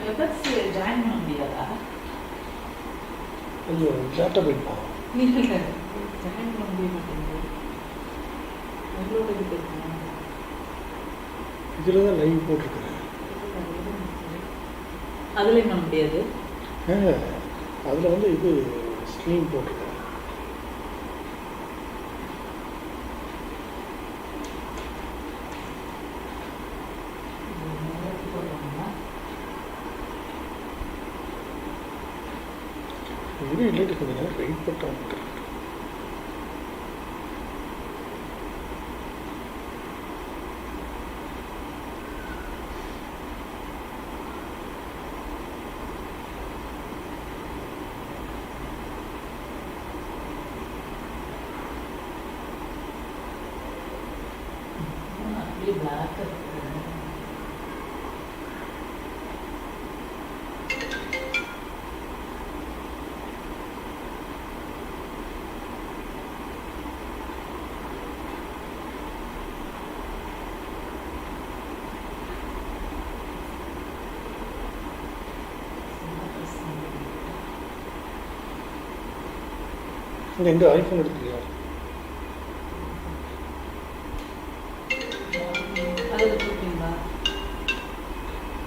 வெபக்ஸ் join பண்ண முடியாதா? ஐயோ டேட்டா போயிட்டா. இல்லை ஜாயின் பண்ண முடிய மாட்டேங்குது. உங்களோட இது இருக்கா? இதில் தான் லைவ் போட்டிருக்கிறேன். அதுலேயும் பண்ண முடியாது. அதில் வந்து இது ஸ்க்ரீன் போட்டிருக்கேன். இது இல்லைட்டு கொஞ்சம் நேரம் வெயிட் பண்ணிட்டு. அப்படியே பிளாக் இருக்கு. இந்த ஐஃபோன் எடுத்துக்கியா? அதில் கொடுப்பீங்களா?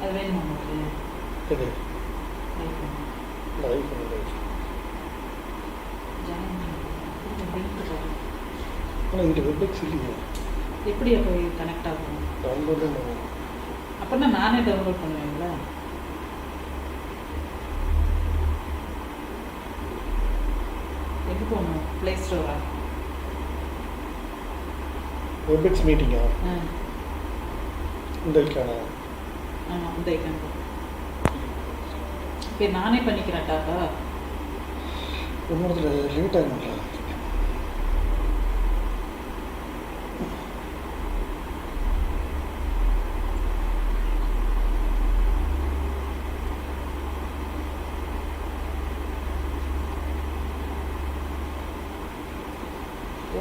அது வேணுமா உங்களுக்கு? இது ஐஃபோன் இந்த ஐஃபோன் ஜாயின் பண்ணி. ஆனால் இதில் வெப்எக்ஸ் இல்லையா? எப்படி அப்போ கனெக்ட் ஆகும்? டவுன்லோடு அப்படின்னா நானே டவுன்லோட் பண்ணுவேங்களா? எங்கே போகணும்? ப்ளே ஸ்டோரா? வெப்எக்ஸ் மீட்டிங்கா? இந்த ஐக்கானா? ஆமாம், இந்த ஐக்கான். இப்போ நானே பண்ணிக்கிறேன் டாட்டா. இன்னொருத்தர் லேட் ஆகுங்களா?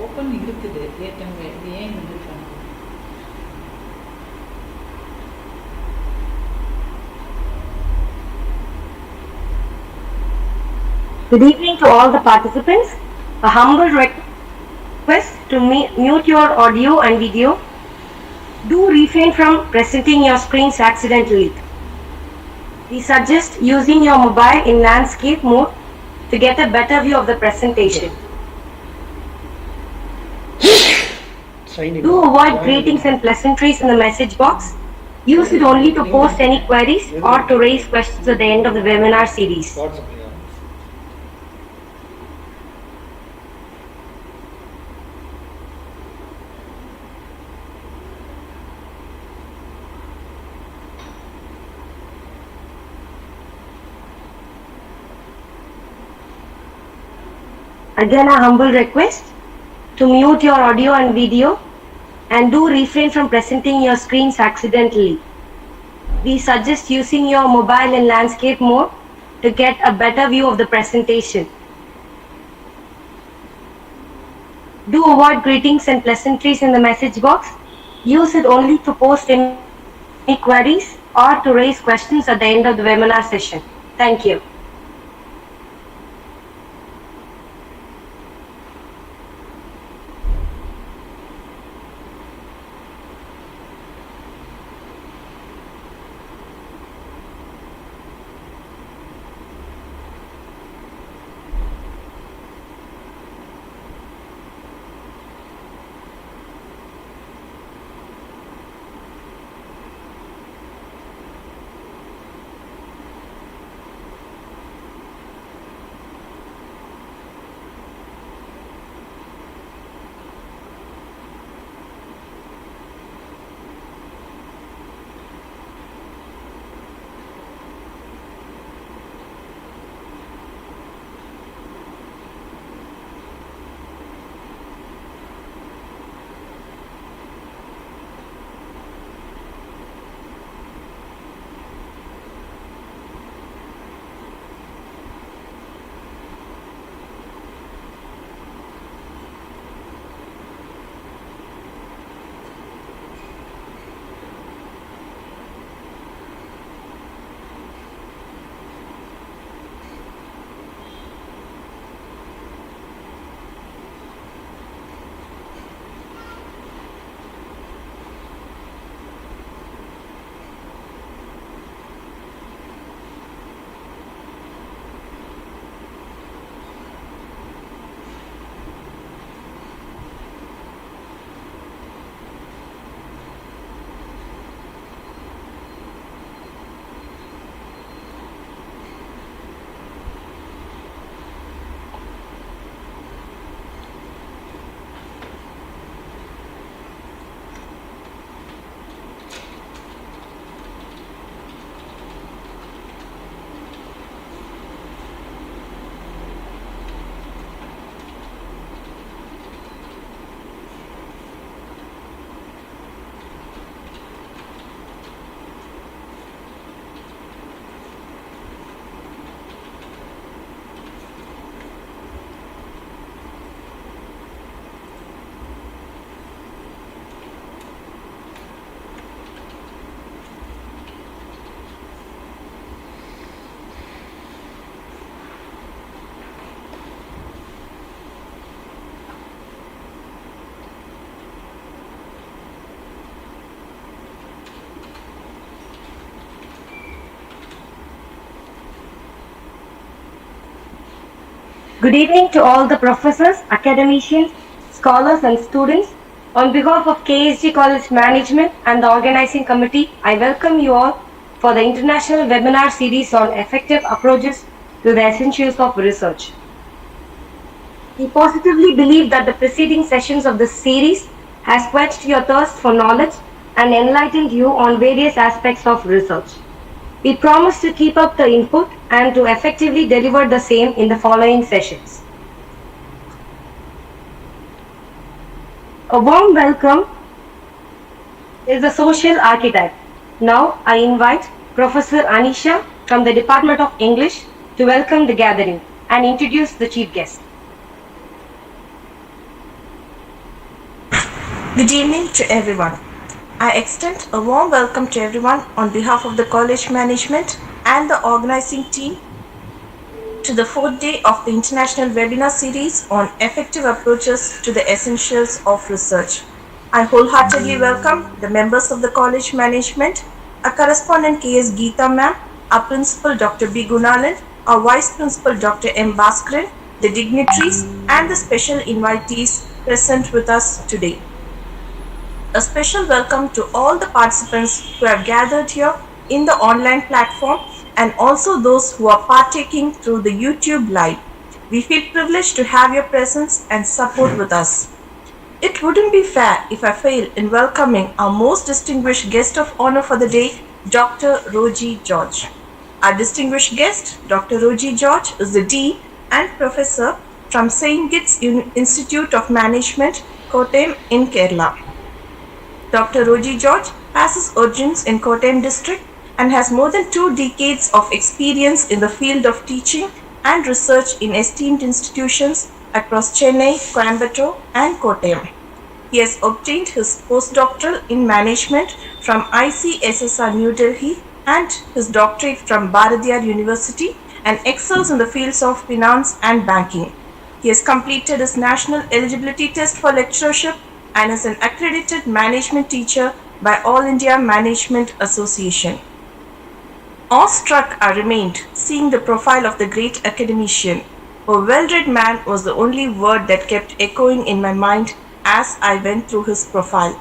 ஓப்பன் இருக்குது ஏற்கனவே. இது ஏன் வந்துருக்காங்க? Good evening to all the participants. A humble request to mute your audio and video. Do refrain from presenting your screens accidentally. We suggest using your mobile in landscape mode to get a better view of the presentation. Do avoid greetings and pleasantries in the message box. Use it only to post any queries or to raise questions at the end of the webinar series. Again, a humble request to mute your audio and video and do refrain from presenting your screens accidentally. We suggest using your mobile in landscape mode to get a better view of the presentation. Do avoid greetings and pleasantries in the message box. Use it only to post any queries or to raise questions at the end of the webinar session. Thank you. Good evening to all the professors, academicians, scholars, and students. On behalf of KSG College Management and the organizing committee, I welcome you all for the international webinar series on effective approaches to the essentials of research. We positively believe that the preceding sessions of this series has quenched your thirst for knowledge and enlightened you on various aspects of research. We promise to keep up the input and to effectively deliver the same in the following sessions. A warm welcome is the social architect. Now I invite Professor Anisha from the Department of English to welcome the gathering and introduce the chief guest. Good evening to everyone. I extend a warm welcome to everyone on behalf of the college management and the organizing team to the fourth day of the international webinar series on effective approaches to the essentials of research. I wholeheartedly welcome the members of the college management, our correspondent KS Geeta ma'am, our principal Dr. B. Gunalan, our vice principal Dr. M. Bhaskaran, the dignitaries and the special invitees present with us today. A special welcome to all the participants who have gathered here in the online platform and also those who are partaking through the YouTube live. We feel privileged to have your presence and support with us. It wouldn't be fair if I fail in welcoming our most distinguished guest of honor for the day, Dr. Roji George. Our distinguished guest, Dr. Roji George, is the Dean and Professor from Saintgits Institute of Management, Kottayam in Kerala. Dr. Roji George has his origins in Kottayam district and has more than 2 decades of experience in the field of teaching and research in esteemed institutions across Chennai, Coimbatore and Kottayam. He has obtained his postdoctoral in management from ICSSR New Delhi and his doctorate from Bharatiyar University and excels in the fields of finance and banking. He has completed his national eligibility test for lecturership and is an accredited management teacher by All India Management Association. Awestruck I remained seeing the profile of the great academician. A well-read man was the only word that kept echoing in my mind as I went through his profile.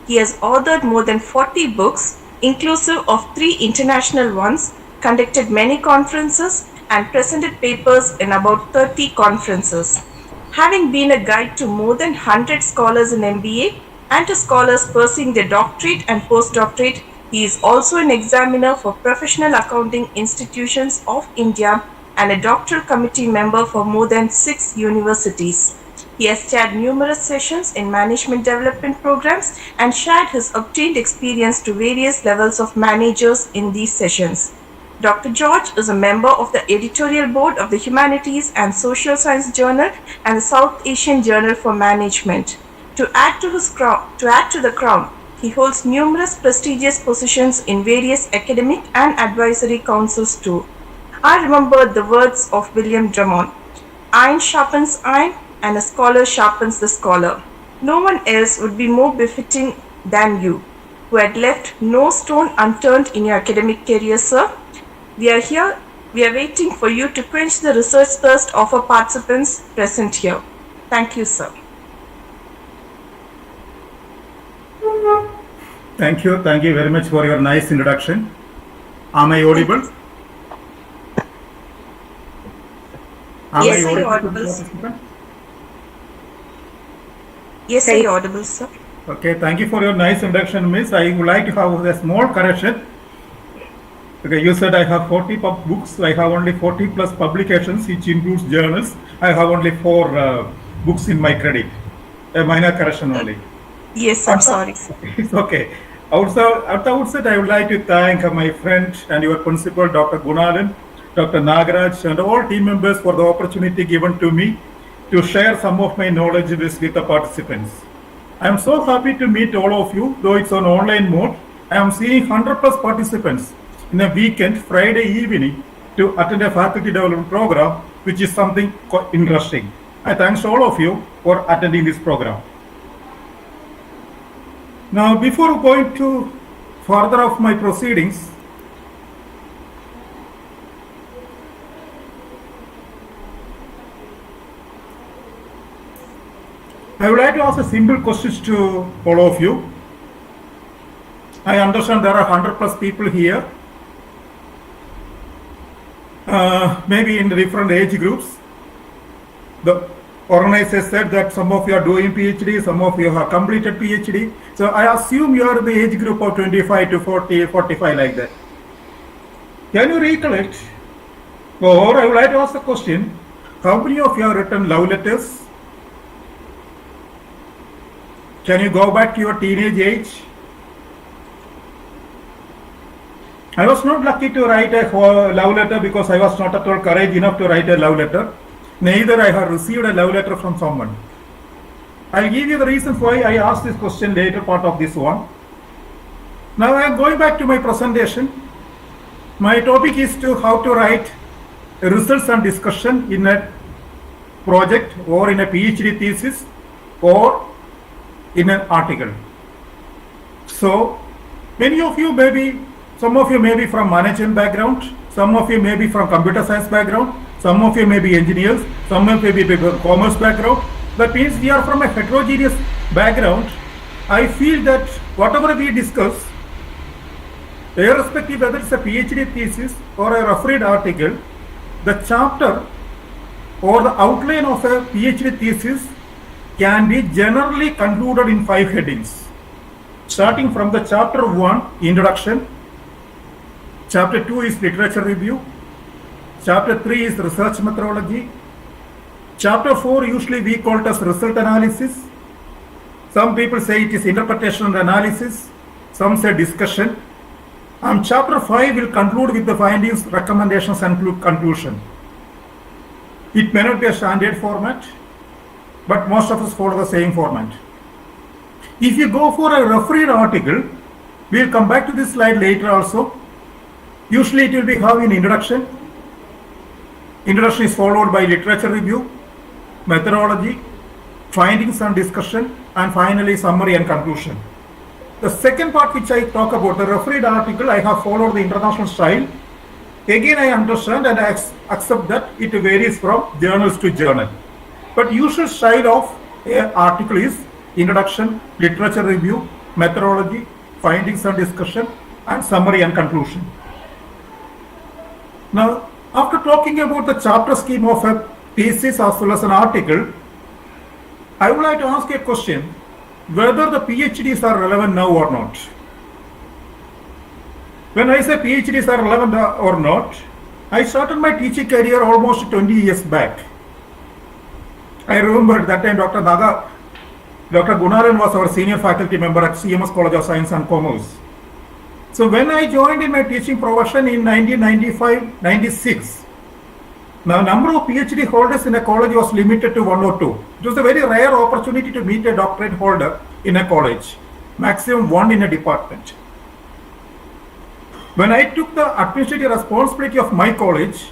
He has authored more than 40 books, inclusive of 3 international ones, conducted many conferences, and presented papers in about 30 conferences. Having been a guide to more than 100 scholars in MBA and to scholars pursuing their doctorate and postdoctorate, he is also an examiner for professional accounting institutions of India and a doctoral committee member for more than 6 universities. He has chaired numerous sessions in management development programs and shared his obtained experience to various levels of managers in these sessions. Dr. George is a member of the editorial board of the Humanities and Social Science Journal and the South Asian Journal for Management. To add to the crown, he holds numerous prestigious positions in various academic and advisory councils too. I remembered the words of William Drummond: "Iron sharpens iron, and a scholar sharpens the scholar." No one else would be more befitting than you, who had left no stone unturned in your academic career, sir. We are waiting for you to quench the research thirst of our participants present here. Thank you, sir. Thank you very much for your nice introduction. Am I audible? Yes, sir, you're audible. Yes, sir, you're audible, sir. Okay, thank you for your nice introduction, Miss. I would like to have a small correction. Okay, you said I have 40 books. I have only 40 plus publications, which includes journals. I have only 4 books in my credit. A minor correction only. Yes, I'm sorry, sir. It's okay. Also, at the outset, I would like to thank my friend and your principal, Dr. Gunalan, Dr. Nagaraj, and all team members for the opportunity given to me to share some of my knowledge with the participants. I am so happy to meet all of you, though it's on online mode. I am seeing 100 plus participants in a weekend, Friday evening, to attend a faculty development program, which is something quite interesting. I thank all of you for attending this program. Now, before going to further of my proceedings, I would like to ask a simple question to all of you. I understand there are 100 plus people here, maybe in different age groups. The organizer said that some of you are doing PhD, some of you have completed PhD. So I assume you are in the age group of 25 to 40, 45 like that. Can you recollect? Or I would like to ask the question, how many of you have written love letters? Can you go back to your teenage age? I was not lucky to write a love letter because I was not at all courage enough to write a love letter. Neither I have received a love letter from someone. I'll give you the reasons why I asked this question later part of this one. Now I am going back to my presentation. My topic is to how to write results and discussion in a project or in a PhD thesis or in an article. So many of you some of you may be from management background, some of you may be from computer science background, some of you may be engineers, some of you may be from commerce background. That means we are from a heterogeneous background. I feel that whatever we discuss, irrespective whether it's a PhD thesis or a refereed article, the chapter or the outline of a PhD thesis can be generally concluded in 5 headings. Starting from the chapter 1, introduction. Chapter 2 is literature review. Chapter 3 is research methodology. Chapter 4 usually we call it as result analysis. Some people say it is interpretation and analysis. Some say discussion. And chapter 5 will conclude with the findings, recommendations and conclusion. It may not be a standard format, but most of us follow the same format. If you go for a refereed article, we will come back to this slide later also. Usually it will be having an introduction. Introduction is followed by literature review, methodology, findings and discussion, and finally summary and conclusion. The second part which I talk about, the refereed article, I have followed the international style. Again, I understand and I accept that it varies from journals to journal. But usual style of an article is introduction, literature review, methodology, findings and discussion, and summary and conclusion. Now, after talking about the chapter scheme of a thesis as well as an article, I would like to ask a question, whether the PhDs are relevant now or not. When I say PhDs are relevant or not, I started my teaching career almost 20 years back. I remember at that time Dr. Gunaran was our senior faculty member at CMS College of Science and Commerce. So when I joined in my teaching profession in 1995-96, now number of PhD holders in a college was limited to 1 or 2. It was a very rare opportunity to meet a doctorate holder in a college, maximum 1 in a department. When I took the administrative responsibility of my college,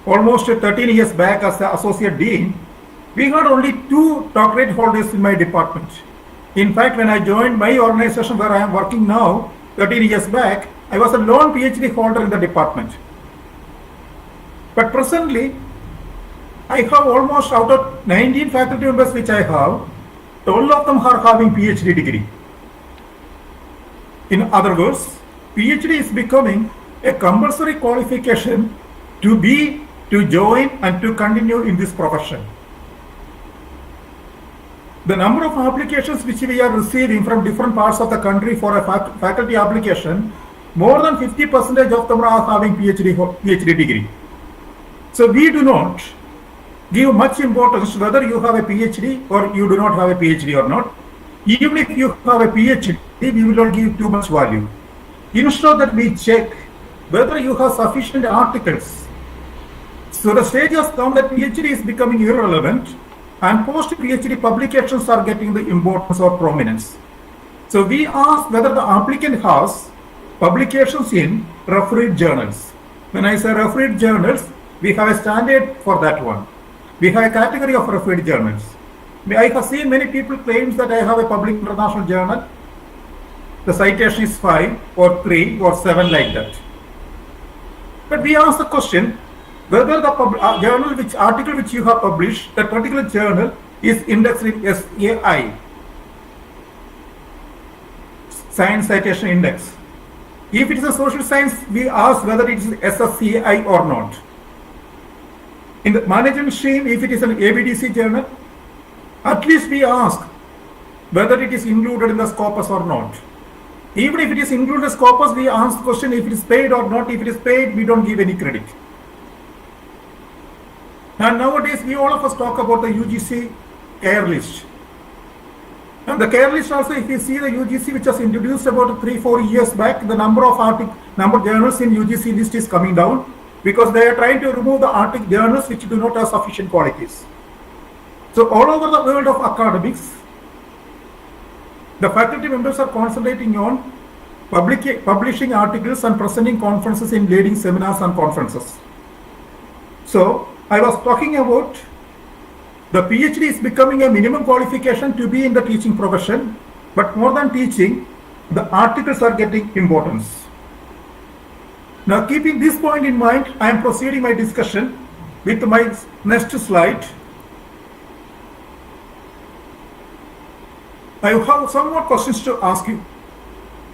almost 13 years back as the associate dean, we had only 2 doctorate holders in my department. In fact, when I joined my organization where I am working now, 13 years back, I was a lone PhD holder in the department. But presently, I have almost out of 19 faculty members which I have, 12 of them are having PhD degree. In other words, PhD is becoming a compulsory qualification to join and to continue in this profession. The number of applications which we are receiving from different parts of the country for a faculty application, more than 50% of them are having PhD degree. So we do not give much importance whether you have a PhD or you do not have a PhD or not. Even if you have a PhD, we will not give too much value. Instead that we check whether you have sufficient articles. So the stage has come that PhD is becoming irrelevant and post-PhD publications are getting the importance or prominence. So we ask whether the applicant has publications in refereed journals. When I say refereed journals, we have a standard for that one. We have a category of refereed journals. I have seen many people claim that I have a public international journal. The citation is 5 or 3 or 7 like that. But we ask the question, whether the article which you have published, that particular journal, is indexed in SAI, Science Citation Index. If it is a social science, we ask whether it is SSCI or not. In the management stream, if it is an ABDC journal, at least we ask whether it is included in the scopus or not. Even if it is included in the scopus, we ask the question if it is paid or not. If it is paid, we don't give any credit. And nowadays, we all of us talk about the UGC care list. And the care list also, if you see the UGC, which was introduced about 3-4 years back, the number of journals in UGC list is coming down because they are trying to remove the journals which do not have sufficient qualities. So all over the world of academics, the faculty members are concentrating on publishing articles and presenting conferences in leading seminars and conferences. So I was talking about the PhD is becoming a minimum qualification to be in the teaching profession, but more than teaching, the articles are getting importance. Now, keeping this point in mind, I am proceeding my discussion with my next slide. I have some more questions to ask you.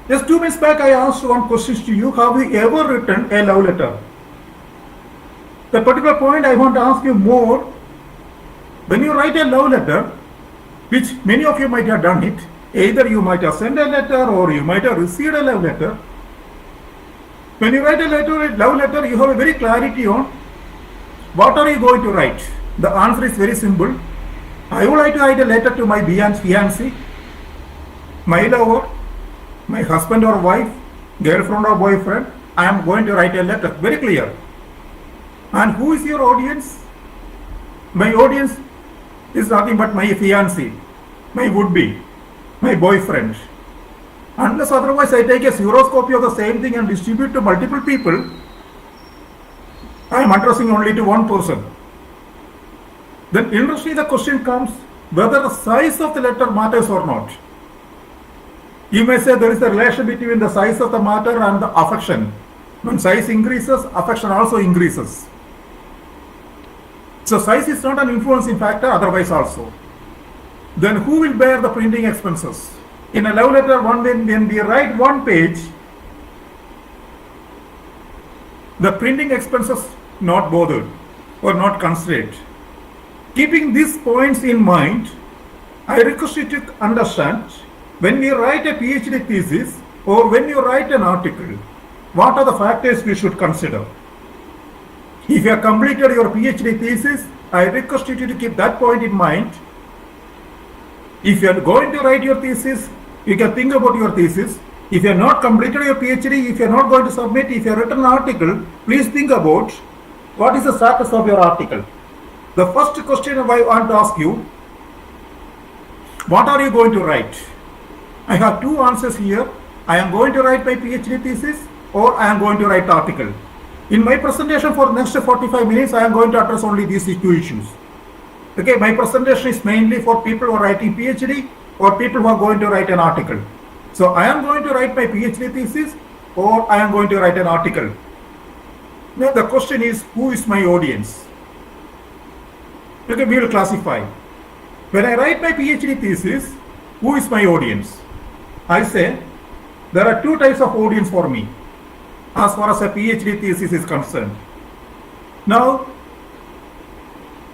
Just 2 minutes back, I asked one question to you. Have you ever written a love letter? The particular point I want to ask you more. When you write a love letter, which many of you might have done it, either you might have sent a letter or you might have received a love letter. When you write a love letter, you have a very clarity on what are you going to write. The answer is very simple. I would like to write a letter to my fiancé, my lover, my husband or wife, girlfriend or boyfriend. I am going to write a letter. Very clear. And who is your audience? My audience is nothing but my fiancé, my would-be, my boyfriend. Unless otherwise I take a xeroscopy of the same thing and distribute to multiple people, I am addressing only to one person. Then interestingly the question comes whether the size of the letter matters or not. You may say there is a relation between the size of the matter and the affection. When size increases, affection also increases. So size is not an influencing factor otherwise also. Then who will bear the printing expenses? In a love letter, when we write one page, the printing expenses not bothered or not considered. Keeping these points in mind, I request you to understand when we write a PhD thesis or when you write an article, what are the factors we should consider? If you have completed your PhD thesis, I request you to keep that point in mind. If you are going to write your thesis, you can think about your thesis. If you have not completed your PhD, if you are not going to submit, if you have written an article, please think about what is the status of your article. The first question I want to ask you, what are you going to write? I have two answers here. I am going to write my PhD thesis or I am going to write article. In my presentation for the next 45 minutes, I am going to address only these two issues. Okay, my presentation is mainly for people who are writing PhD or people who are going to write an article. So I am going to write my PhD thesis or I am going to write an article. Now the question is, who is my audience? Okay, we will classify. When I write my PhD thesis, who is my audience? I say there are two types of audience for me as far as a PhD thesis is concerned. Now,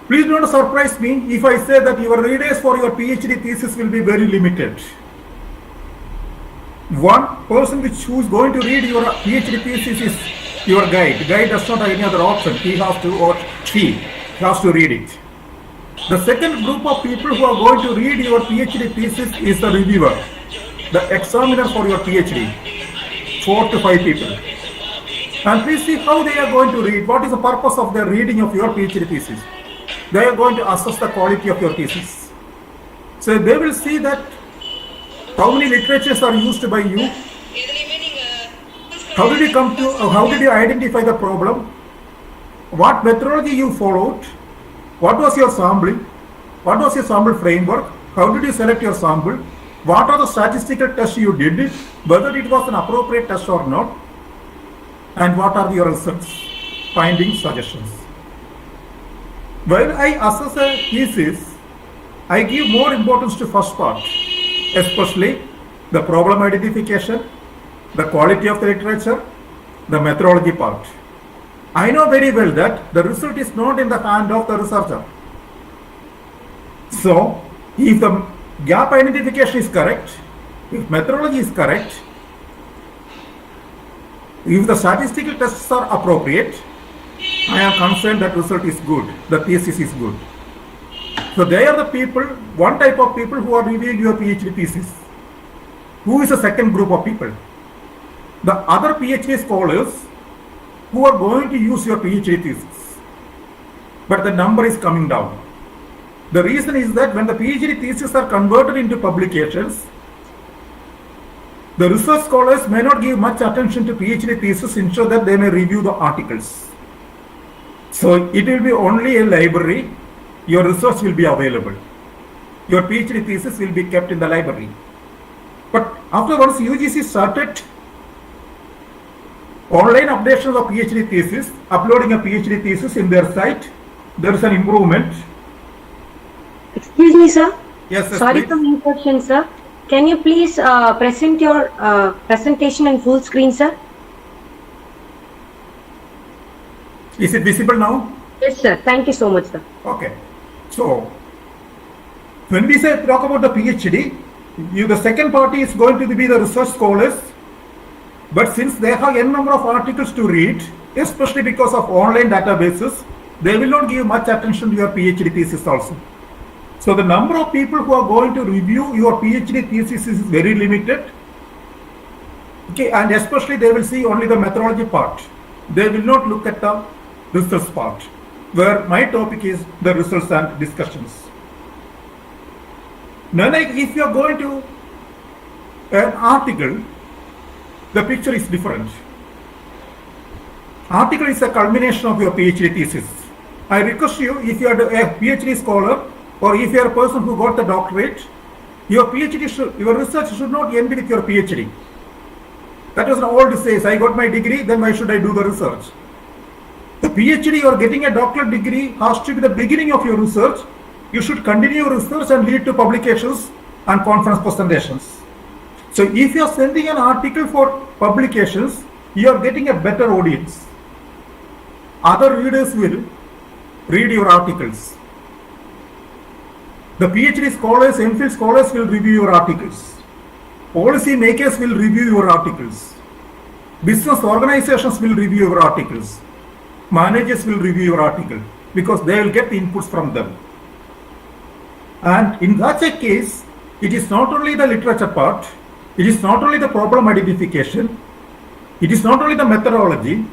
please don't surprise me if I say that your readers for your PhD thesis will be very limited. One person who is going to read your PhD thesis is your guide. The guide does not have any other option. He has to or she has to read it. The second group of people who are going to read your PhD thesis is the reviewer, the examiner for your PhD, 4 to 5 people. And please see how they are going to read. What is the purpose of their reading of your PhD thesis? They are going to assess the quality of your thesis. So they will see that how many literatures are used by you, how did you identify the problem, what methodology you followed, what was your sampling, what was your sample framework, how did you select your sample, what are the statistical tests you did, whether it was an appropriate test or not, and what are your results, findings, suggestions. When I assess a thesis, I give more importance to first part, especially the problem identification, the quality of the literature, the methodology part. I know very well that the result is not in the hand of the researcher. So, if the gap identification is correct, if methodology is correct, if the statistical tests are appropriate, I am concerned that result is good, the thesis is good. So they are the people, one type of people who are reviewing your PhD thesis. Who is the second group of people? The other PhD scholars who are going to use your PhD thesis. But the number is coming down. The reason is that when the PhD theses are converted into publications, the research scholars may not give much attention to PhD thesis, ensure that they may review the articles. So it will be only a library, your research will be available. Your PhD thesis will be kept in the library. But afterwards, UGC started online updations of PhD thesis, uploading a PhD thesis in their site. There is an improvement. Excuse me, sir. Yes, Sorry please. for the interruption, sir. Can you please present your presentation in full screen, sir? Is it visible now? Yes, sir. Thank you so much, sir. Okay. So, when we talk about the PhD, the second party is going to be the research scholars. But since they have n number of articles to read, especially because of online databases, they will not give much attention to your PhD thesis also. So the number of people who are going to review your PhD thesis is very limited. Okay, and especially they will see only the methodology part. They will not look at the research part, where my topic is the results and discussions. Now, if you are going to an article, the picture is different. Article is a culmination of your PhD thesis. I request you, if you are a PhD scholar or if you are a person who got the doctorate, your research should not end with your PhD. That was an old saying, I got my degree, then why should I do the research? The PhD or getting a doctorate degree has to be the beginning of your research. You should continue your research and lead to publications and conference presentations. So if you are sending an article for publications, you are getting a better audience. Other readers will read your articles. The PhD scholars, MPhil scholars will review your articles. Policy makers will review your articles. Business organizations will review your articles. Managers will review your article because they will get the inputs from them. And in such a case, it is not only the literature part, it is not only the problem identification, it is not only the methodology,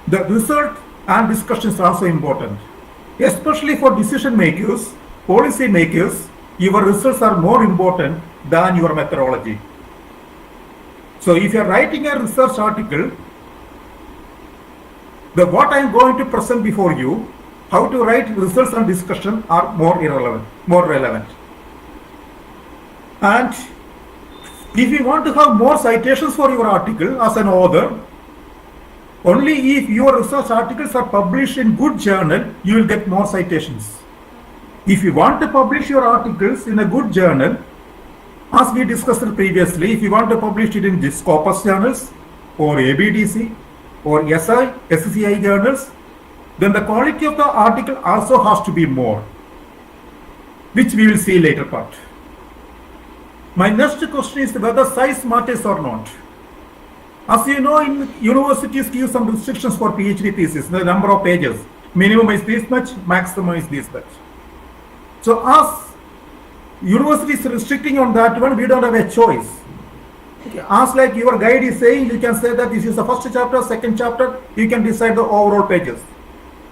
the result and discussions are also important. Especially for decision makers, policy makers, your results are more important than your methodology. So if you are writing a research article, what I am going to present before you, how to write results and discussion are more relevant. And if you want to have more citations for your article as an author, only if your research articles are published in good journal, you will get more citations. If you want to publish your articles in a good journal, as we discussed previously, if you want to publish it in the Scopus journals or ABDC or SCI journals, then the quality of the article also has to be more, which we will see later part. My next question is whether size matters or not. As you know, in universities give some restrictions for PhD thesis, the number of pages. Minimum is this much, maximum is this much. So as universities restricting on that one, we don't have a choice. As like your guide is saying, you can say that this is the first chapter, second chapter, you can decide the overall pages.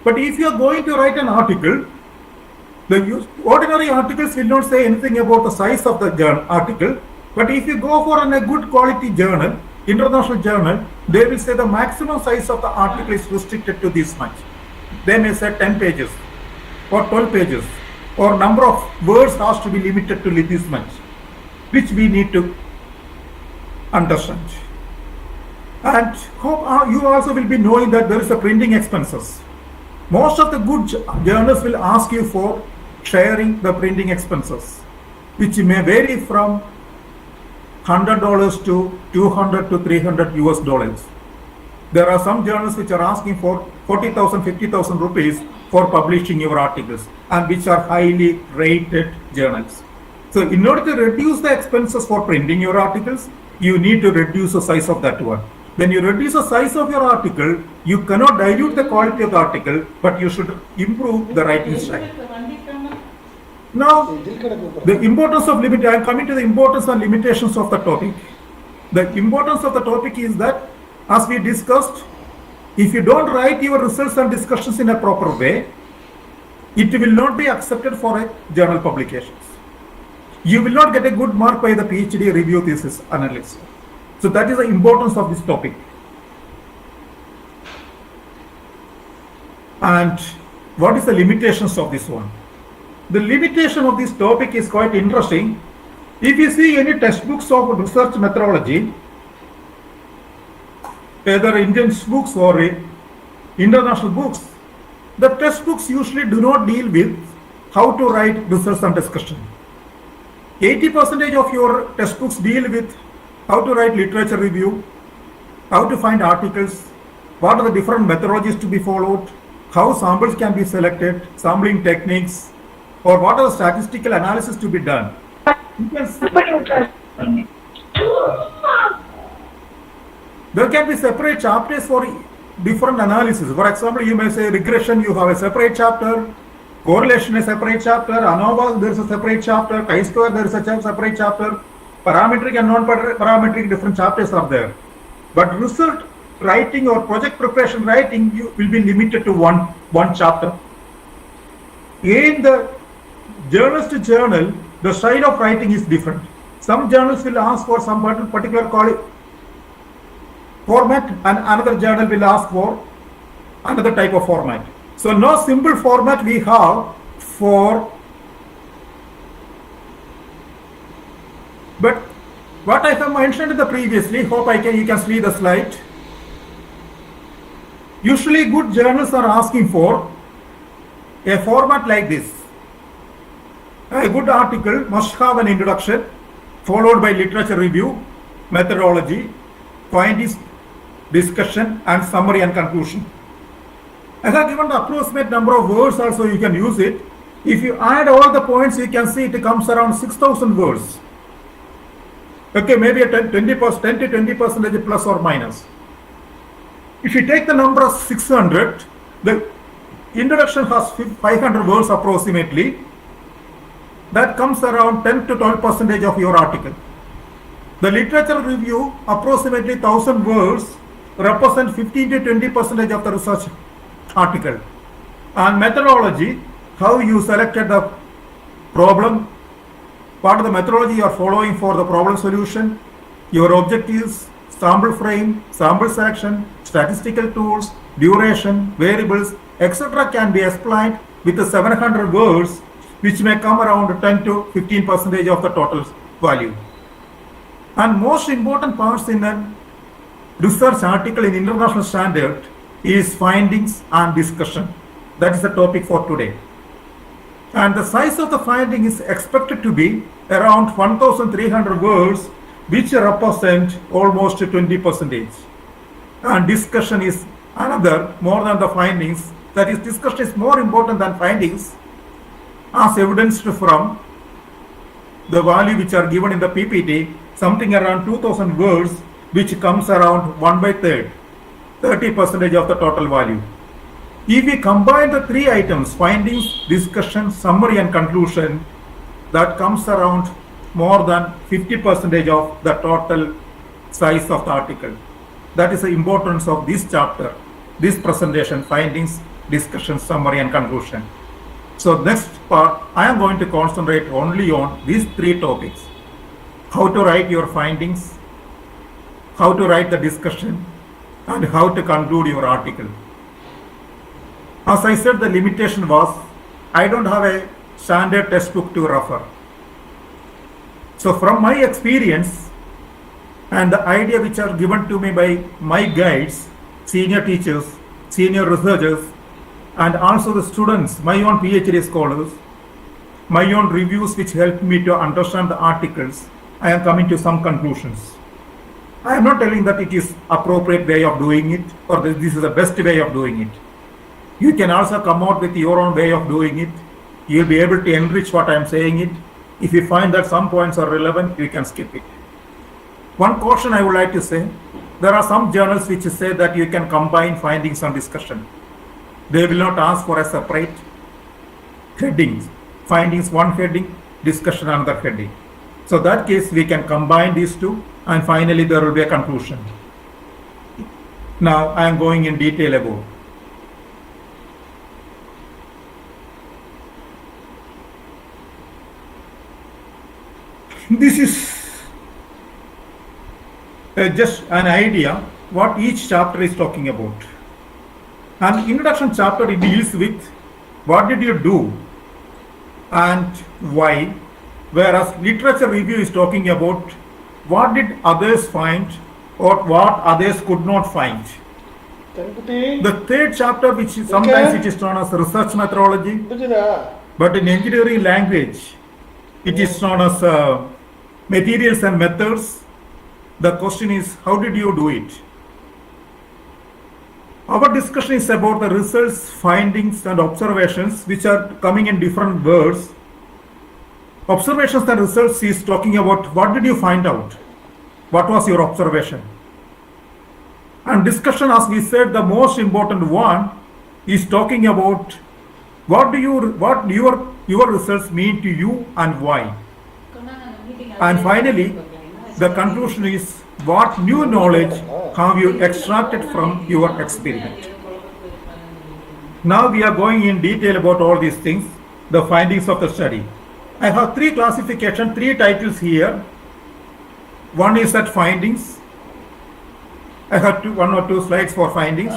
But if you are going to write an article, the ordinary articles will not say anything about the size of the article. But if you go for a good quality journal, international journal, they will say the maximum size of the article is restricted to this much. They may say 10 pages or 12 pages, or number of words has to be limited to this much, which we need to understand. And you also will be knowing that there is a printing expenses. Most of the good journals will ask you for sharing the printing expenses, which may vary from $100 to 200 to 300 US dollars. There are some journals which are asking for 40,000, 50,000 rupees for publishing your articles, and which are highly rated journals. So in order to reduce the expenses for printing your articles, you need to reduce the size of that one. When you reduce the size of your article, you cannot dilute the quality of the article, but you should improve the writing style. Now, the importance of limit, I am coming to the importance and limitations of the topic. The importance of the topic is that, as we discussed, if you don't write your results and discussions in a proper way, it will not be accepted for a journal publications. You will not get a good mark by the PhD review thesis analyst. So that is the importance of this topic. And what is the limitations of this one? The limitation of this topic is quite interesting. If you see any textbooks of research methodology, either Indian books or international books, the textbooks usually do not deal with how to write research and discussion. 80% of your textbooks deal with how to write literature review, how to find articles, what are the different methodologies to be followed, how samples can be selected, sampling techniques, or what are the statistical analysis to be done. There can be separate chapters for different analysis. For example, you may say regression, you have a separate chapter, correlation a separate chapter, ANOVA there is a separate chapter, chi-square there is a separate chapter, parametric and non-parametric different chapters are there. But result writing or project preparation writing you will be limited to one chapter. In the journals to journal, the style of writing is different. Some journals will ask for some particular format, and another journal will ask for another type of format. So no simple format we have for, but what I have mentioned in the previously, hope you can see the slide. Usually good journals are asking for a format like this. A good article must have an introduction followed by literature review, methodology, findings, discussion, and summary and conclusion. I have given the approximate number of words also, you can use it. If you add all the points, you can see it comes around 6,000 words. Okay, maybe a 10 to 20% plus or minus. If you take the number of 600, the introduction has 500 words approximately. That comes around 10 to 12% of your article. The literature review, approximately 1,000 words, represent 15 to 20% of the research article. And methodology, how you selected the problem, what are the methodology you are following for the problem solution, your objectives, sample frame, sample selection, statistical tools, duration, variables, etc. can be explained with the 700 words, which may come around 10 to 15% of the total value. And most important parts in a research article in international standard is findings and discussion. That is the topic for today. And the size of the finding is expected to be around 1,300 words, which represent almost 20%. And discussion is another, more than the findings. That is, discussion is more important than findings, as evidenced from the value which are given in the PPT, something around 2,000 words, which comes around 1/3, 30% of the total value. If we combine the three items, findings, discussion, summary and conclusion, that comes around more than 50% of the total size of the article. That is the importance of this chapter, this presentation, findings, discussion, summary and conclusion. So next part, I am going to concentrate only on these three topics. How to write your findings, how to write the discussion, and how to conclude your article. As I said, the limitation was, I don't have a standard textbook to refer. So from my experience and the idea which are given to me by my guides, senior teachers, senior researchers, and also the students, my own PhD scholars, my own reviews which helped me to understand the articles, I am coming to some conclusions. I am not telling that it is appropriate way of doing it or that this is the best way of doing it. You can also come out with your own way of doing it. You will be able to enrich what I am saying it. If you find that some points are relevant, you can skip it. One caution I would like to say, there are some journals which say that you can combine findings and discussion. They will not ask for a separate headings. Findings one heading, discussion another heading. So that case we can combine these two and finally there will be a conclusion. Now I am going in detail about. This is just an idea what each chapter is talking about. And introduction chapter it deals with what did you do and why, whereas literature review is talking about what did others find or what others could not find. The third chapter, which is sometimes it is known as research methodology, but in engineering language it is known as materials and methods. The question is, how did you do it? Our discussion is about the results, findings and observations which are coming in different words. Observations and results is talking about what did you find out? What was your observation? And discussion, as we said, the most important one is talking about what your results mean to you and why. And finally, the conclusion is what new knowledge have you extracted from your experiment. Now we are going in detail about all these things, the findings of the study. I have three classifications, three titles here. One is that findings. I have one or two slides for findings.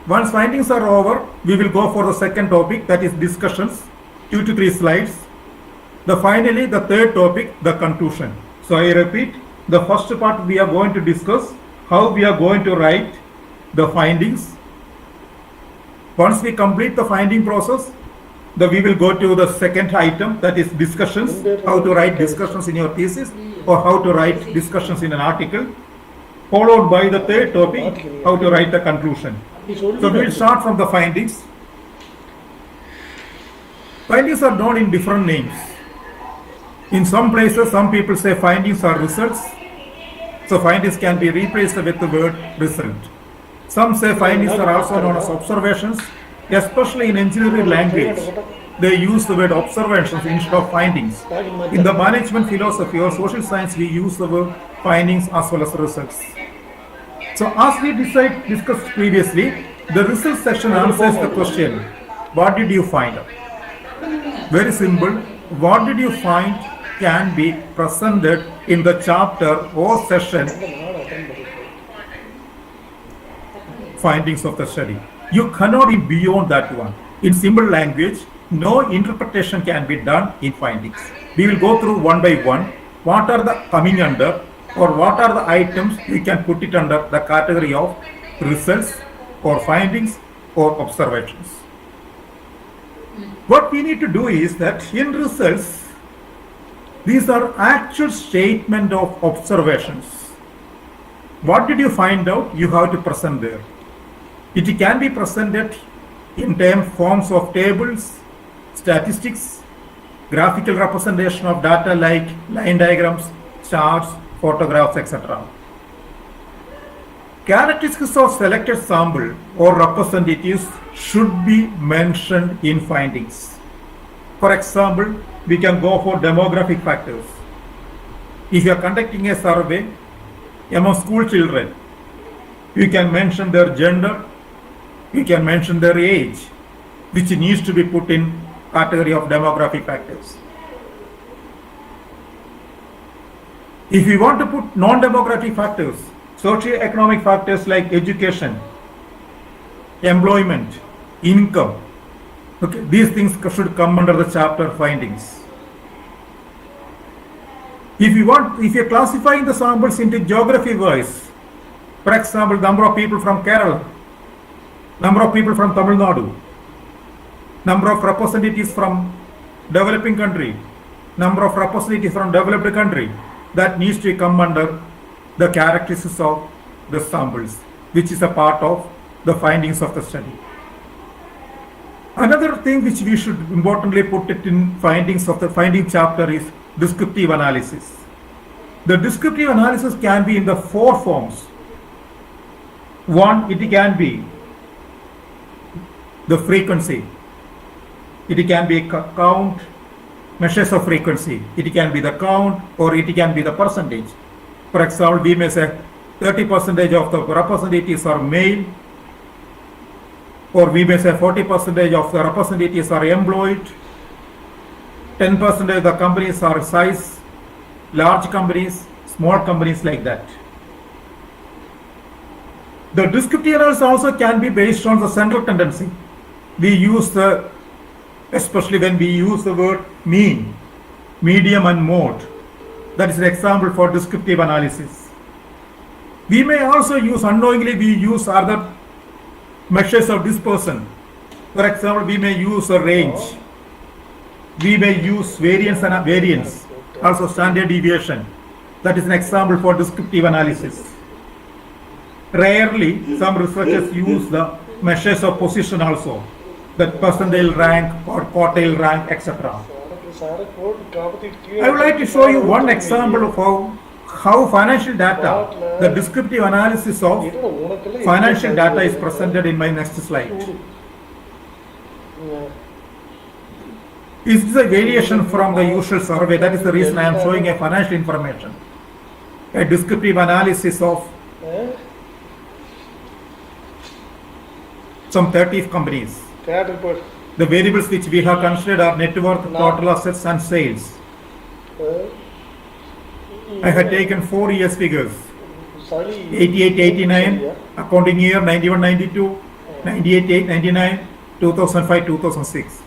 Once findings are over, we will go for the second topic, that is discussions, 2 to 3 slides. Finally, the third topic, the conclusion. So I repeat, the first part we are going to discuss how we are going to write the findings. Once we complete the finding process, we will go to the second item, that is discussions, how to write discussions in your thesis or how to write discussions in an article, followed by the third topic, how to write the conclusion. So we will start from the findings. Findings are known in different names. In some places, some people say findings are results. So findings can be replaced with the word result. Some say findings are also known as observations, especially in engineering language. They use the word observations instead of findings. In the management philosophy or social science, we use the word findings as well as results. So as we discussed previously, the results section answers the question, what did you find out? Very simple. What did you find can be presented in the chapter or session findings of the study. You cannot be beyond that one. In simple language, no interpretation can be done in findings. We will go through one by one. What are the coming under or what are the items we can put it under the category of results or findings or observations. What we need to do is that in results, these are actual statement of observations. What did you find out? You have to present there. It can be presented in forms of tables, statistics, graphical representation of data like line diagrams, charts, photographs, etc. Characteristics of selected sample or representatives should be mentioned in findings. For example, we can go for demographic factors. If you are conducting a survey among school children, you can mention their gender, you can mention their age, which needs to be put in category of demographic factors. If you want to put non-demographic factors, socio-economic factors like education, employment, income, okay, these things should come under the chapter findings. If you are classifying the samples into geography wise, for example, number of people from Kerala, number of people from TamilNadu, number of representatives from developing country, number of representatives from developed country, that needs to come under the characteristics of the samples, which is a part of the findings of the study. Another thing which we should importantly put it in findings of the finding chapter is descriptive analysis. The descriptive analysis can be in the four forms. One, it can be the frequency. It can be count, measures of frequency. It can be the count or it can be the percentage. For example, we may say 30% of the representatives are male, or we may say 40% of the representatives are employed, 10% of the companies are size, large companies, small companies, like that. The descriptive analysis also can be based on the central tendency. We use especially when we use the word mean, medium and mode. That is an example for descriptive analysis. We may also use, unknowingly, we use other measures of dispersion. For example, we may use a range. We may use variance and variance, also standard deviation. That is an example for descriptive analysis. Rarely, some researchers use the measures of position also, the percentile rank or quartile rank, etc. I would like to show you one example of how financial data, the descriptive analysis of financial data is presented in my next slide. This is a variation from the usual survey. That is the reason I am showing a financial information. A descriptive analysis of some 30 companies. The variables which we have considered are net worth, total assets and sales. I had taken 4 years figures. 88-89, accounting year 91-92, 98-99, 2005-2006.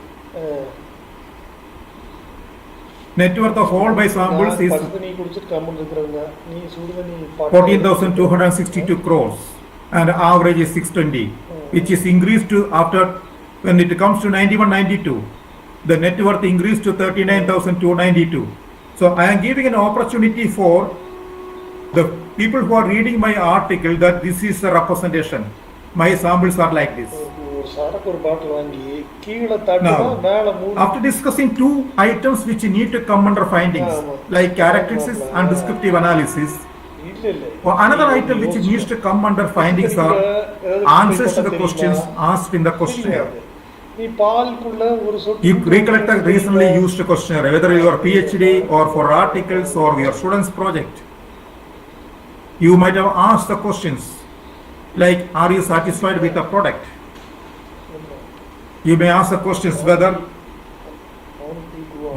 Net worth of all my samples is 14,262 crores and average is 620, which is increased to after, when it comes to 91-92, the net worth increased to 39,292. So I am giving an opportunity for the people who are reading my article that this is a representation. My samples are like this. Now, after discussing two items which need to come under findings, like characteristics and descriptive analysis, another item which needs to come under findings are answers to the questions asked in the questionnaire. You recollect a recently used questionnaire, whether you are PhD or for articles or your student's project. You might have asked the questions like, are you satisfied with the product? You may ask the questions whether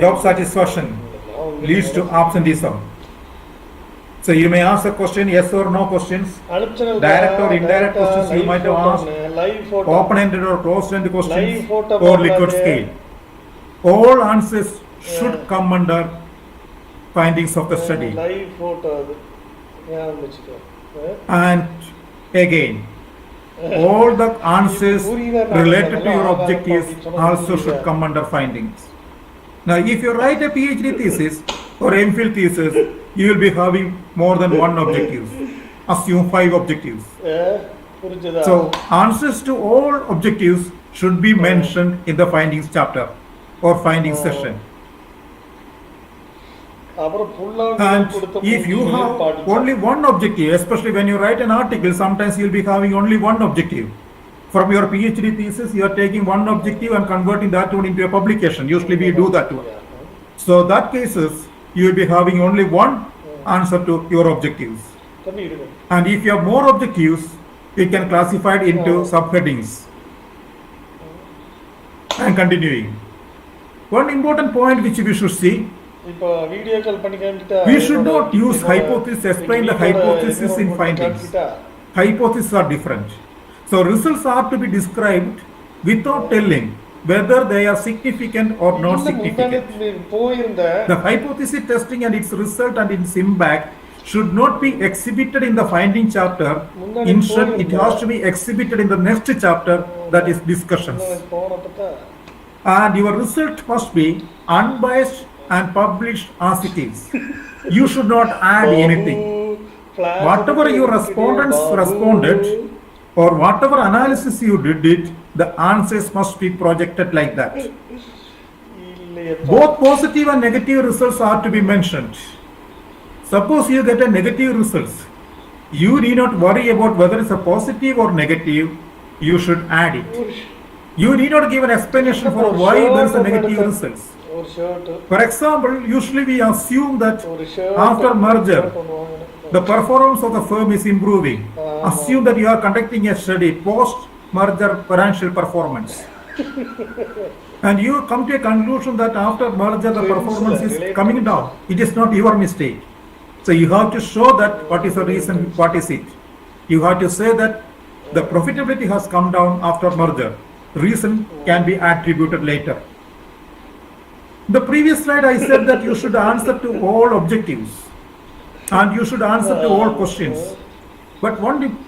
job satisfaction leads to absenteeism. So you may ask the question, yes or no questions, direct or indirect questions you might have asked, open-ended or closed-ended questions, or Likert scale. All answers should come under findings of the study. And again, all the answers related to your objectives also should come under findings. Now, if you write a PhD thesis or MPhil thesis, you will be having more than one objective. Assume 5 objectives. So, answers to all objectives should be mentioned in the findings chapter or findings session. And if you have only one objective, especially when you write an article, sometimes you will be having only one objective. From your PhD thesis, you are taking one objective and converting that one into a publication. Usually we do that one. So that cases, you will be having only one answer to your objectives. And if you have more objectives, you can classify it into subheadings. And continuing. One important point which we should see, we should not use hypothesis, explain the hypothesis in findings. Hypotheses are different. So results are to be described without telling whether they are significant or not significant. The hypothesis testing and its result and its impact should not be exhibited in the finding chapter. Instead, it has to be exhibited in the next chapter, that is discussions. and your result must be unbiased and published as it is. You should not add anything. Whatever your respondents responded or whatever analysis you did it, the answers must be projected like that. Both positive and negative results are to be mentioned. Suppose you get a negative results, you need not worry about whether it's a positive or negative. You should add it. You need not give an explanation for why there is a negative results. For example, usually we assume that after merger, the performance of the firm is improving. Assume that you are conducting a study post-merger financial performance. And you come to a conclusion that after merger the performance is coming down. It is not your mistake. So you have to show that what is the reason, what is it. You have to say that the profitability has come down after merger. Reason can be attributed later. The previous slide I said that you should answer to all objectives and you should answer to all questions. But one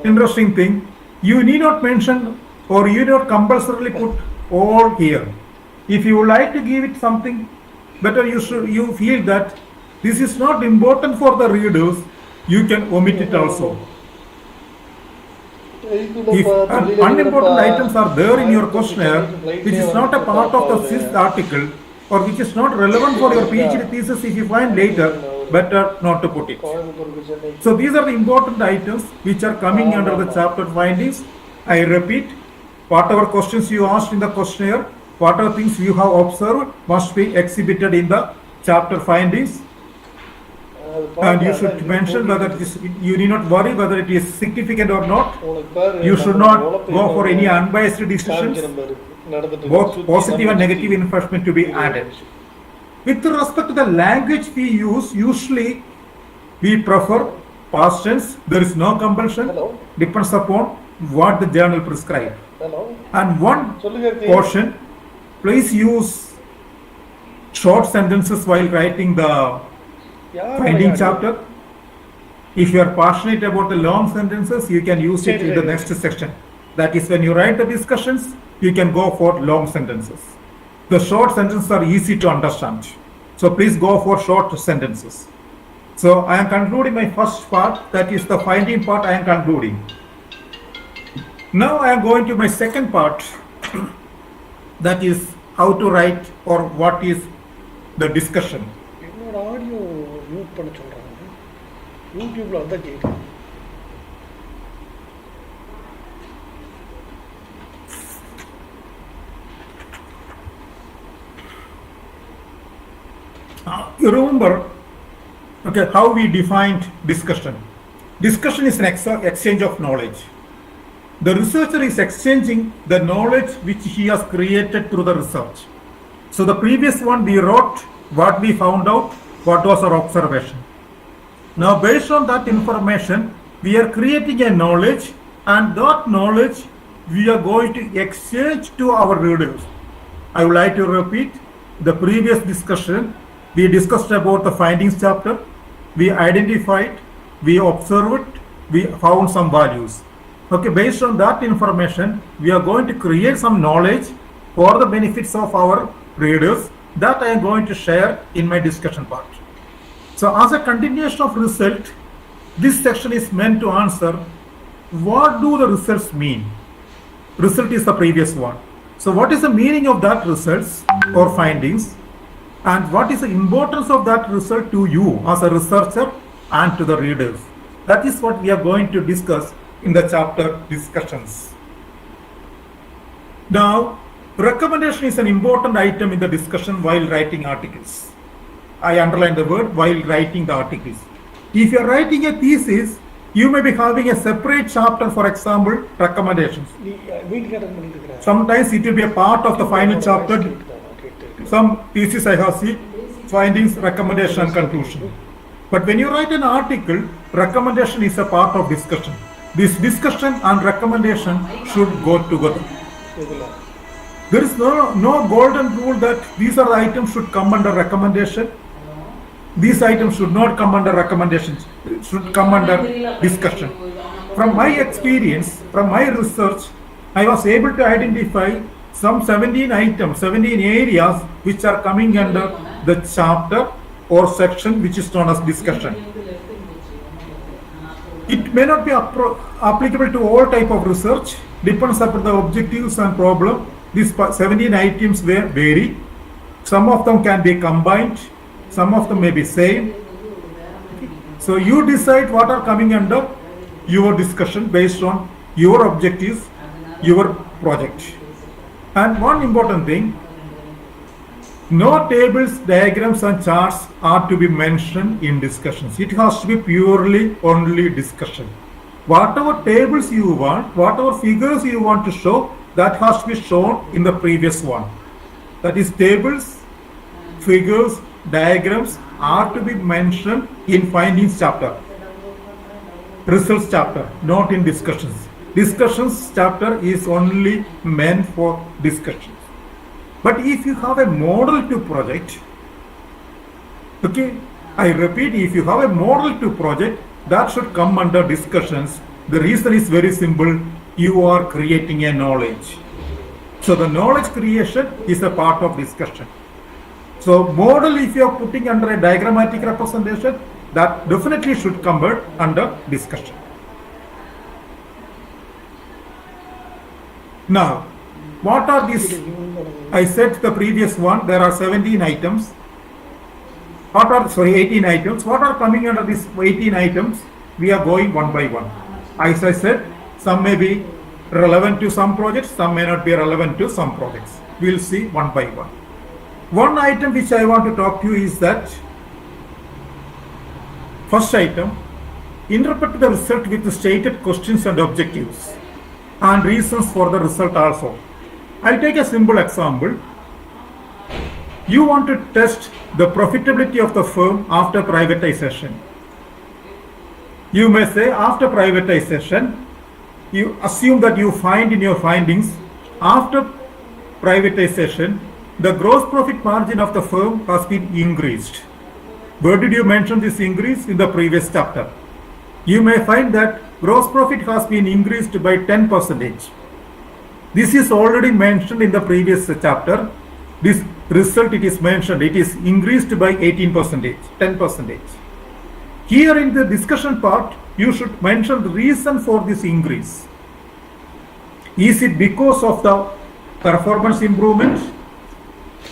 interesting thing, you need not mention or you need not compulsorily put all here. If you would like to give it something better, you feel that this is not important for the readers, you can omit it also. If unimportant items are there in your questionnaire, which is not a part of the fifth article or which is not relevant for your PhD thesis, if you find later, better not to put it. So these are the important items which are coming under the chapter findings. I repeat, whatever questions you asked in the questionnaire, whatever things you have observed must be exhibited in the chapter findings. And you should mention whether it is, you need not worry whether it is significant or not. You should not go for any unbiased decisions. Both positive and negative information to be added. With respect to the language we use, usually we prefer past tense. There is no compulsion. Depends upon what the journal prescribed. And one portion, please use short sentences while writing the finding chapter. If you are passionate about the long sentences, you can use it in the next section. That is when you write the discussions, you can go for long sentences. The short sentences are easy to understand. So please go for short sentences. So I am concluding my first part, that is the finding part I am concluding. Now I am going to my second part, that is how to write or what is the discussion. என்னோட audio mute பண்ண சொல்கிறாங்க யூடியூப்பில் வந்தால் கேட்குது. You remember how we defined discussion. Discussion is an exchange of knowledge. The researcher is exchanging the knowledge which he has created through the research. So the previous one we wrote what we found out, what was our observation. Now based on that information, we are creating a knowledge, and that knowledge we are going to exchange to our readers. I would like to repeat the previous discussion. We discussed about the findings chapter, we identified, we observed, we found some values. Okay, based on that information, we are going to create some knowledge for the benefits of our readers that I am going to share in my discussion part. So as a continuation of result, this section is meant to answer what do the results mean. Result is the previous one. So what is the meaning of that results or findings? And what is the importance of that result to you as a researcher and to the readers? That is what we are going to discuss in the chapter discussions. Now, recommendation is an important item in the discussion while writing articles. I underline the word while writing the articles. If you are writing a thesis, you may be having a separate chapter, for example, recommendations. Sometimes it will be a part of the final chapter. Some thesis I have seen, findings, recommendation and conclusion. But when you write an article, recommendation is a part of discussion. This discussion and recommendation should go together. There is no golden rule that these are the items should come under recommendation. These items should not come under recommendations, should come under discussion. From my experience, from my research, I was able to identify some 17 items, 17 areas which are coming under the chapter or section which is known as discussion. It may not be applicable to all type of research, depends upon the objectives and problem. These 17 items vary. Some of them can be combined, some of them may be same. So you decide what are coming under your discussion based on your objectives, your project. And one important thing, no tables, diagrams and charts are to be mentioned in discussions. It has to be purely only discussion. Whatever tables you want, whatever figures you want to show, that has to be shown in the previous one. That is, tables, figures, diagrams are to be mentioned in findings chapter, results chapter, not in discussions. Discussions chapter is only meant for discussions. But if you have a model to project, okay, I repeat, if you have a model to project, that should come under discussions. The reason is very simple. You are creating a knowledge. So the knowledge creation is a part of discussion. So model, if you are putting under a diagrammatic representation, that definitely should come under discussion. Now, what are these? I said the previous one, there are 17 items. 18 items. What are coming under these 18 items? We are going one by one. As I said, some may be relevant to some projects, some may not be relevant to some projects. We will see one by one. One item which I want to talk to you is that first item, interpret the result with the stated questions and objectives and reasons for the result also. I'll take a simple example. You want to test the profitability of the firm after privatization. You may say, after privatization, you assume that you find in your findings, after privatization, the gross profit margin of the firm has been increased. Where did you mention this increase? In the previous chapter. You may find that gross profit has been increased by 10%. This is already mentioned in the previous chapter. This result, it is mentioned, it is increased by 18%, 10%. Here in the discussion part, you should mention the reason for this increase. Is it because of the performance improvement?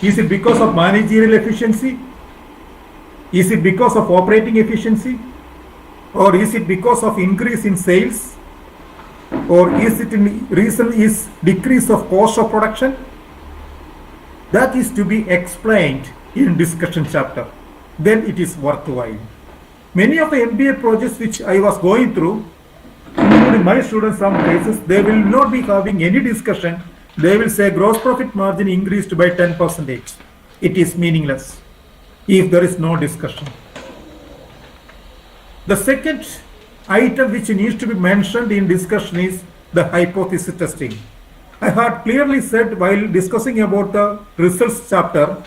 Is it because of managerial efficiency? Is it because of operating efficiency? Or is it because of increase in sales? Or is it reason is decrease of cost of production? That is to be explained in discussion chapter. Then it is worthwhile. Many of the MBA projects which I was going through, including my students, some cases, they will not be having any discussion. They will say gross profit margin increased by 10%. It is meaningless if there is no discussion. The second item which needs to be mentioned in discussion is the hypothesis testing. I had clearly said while discussing about the results chapter,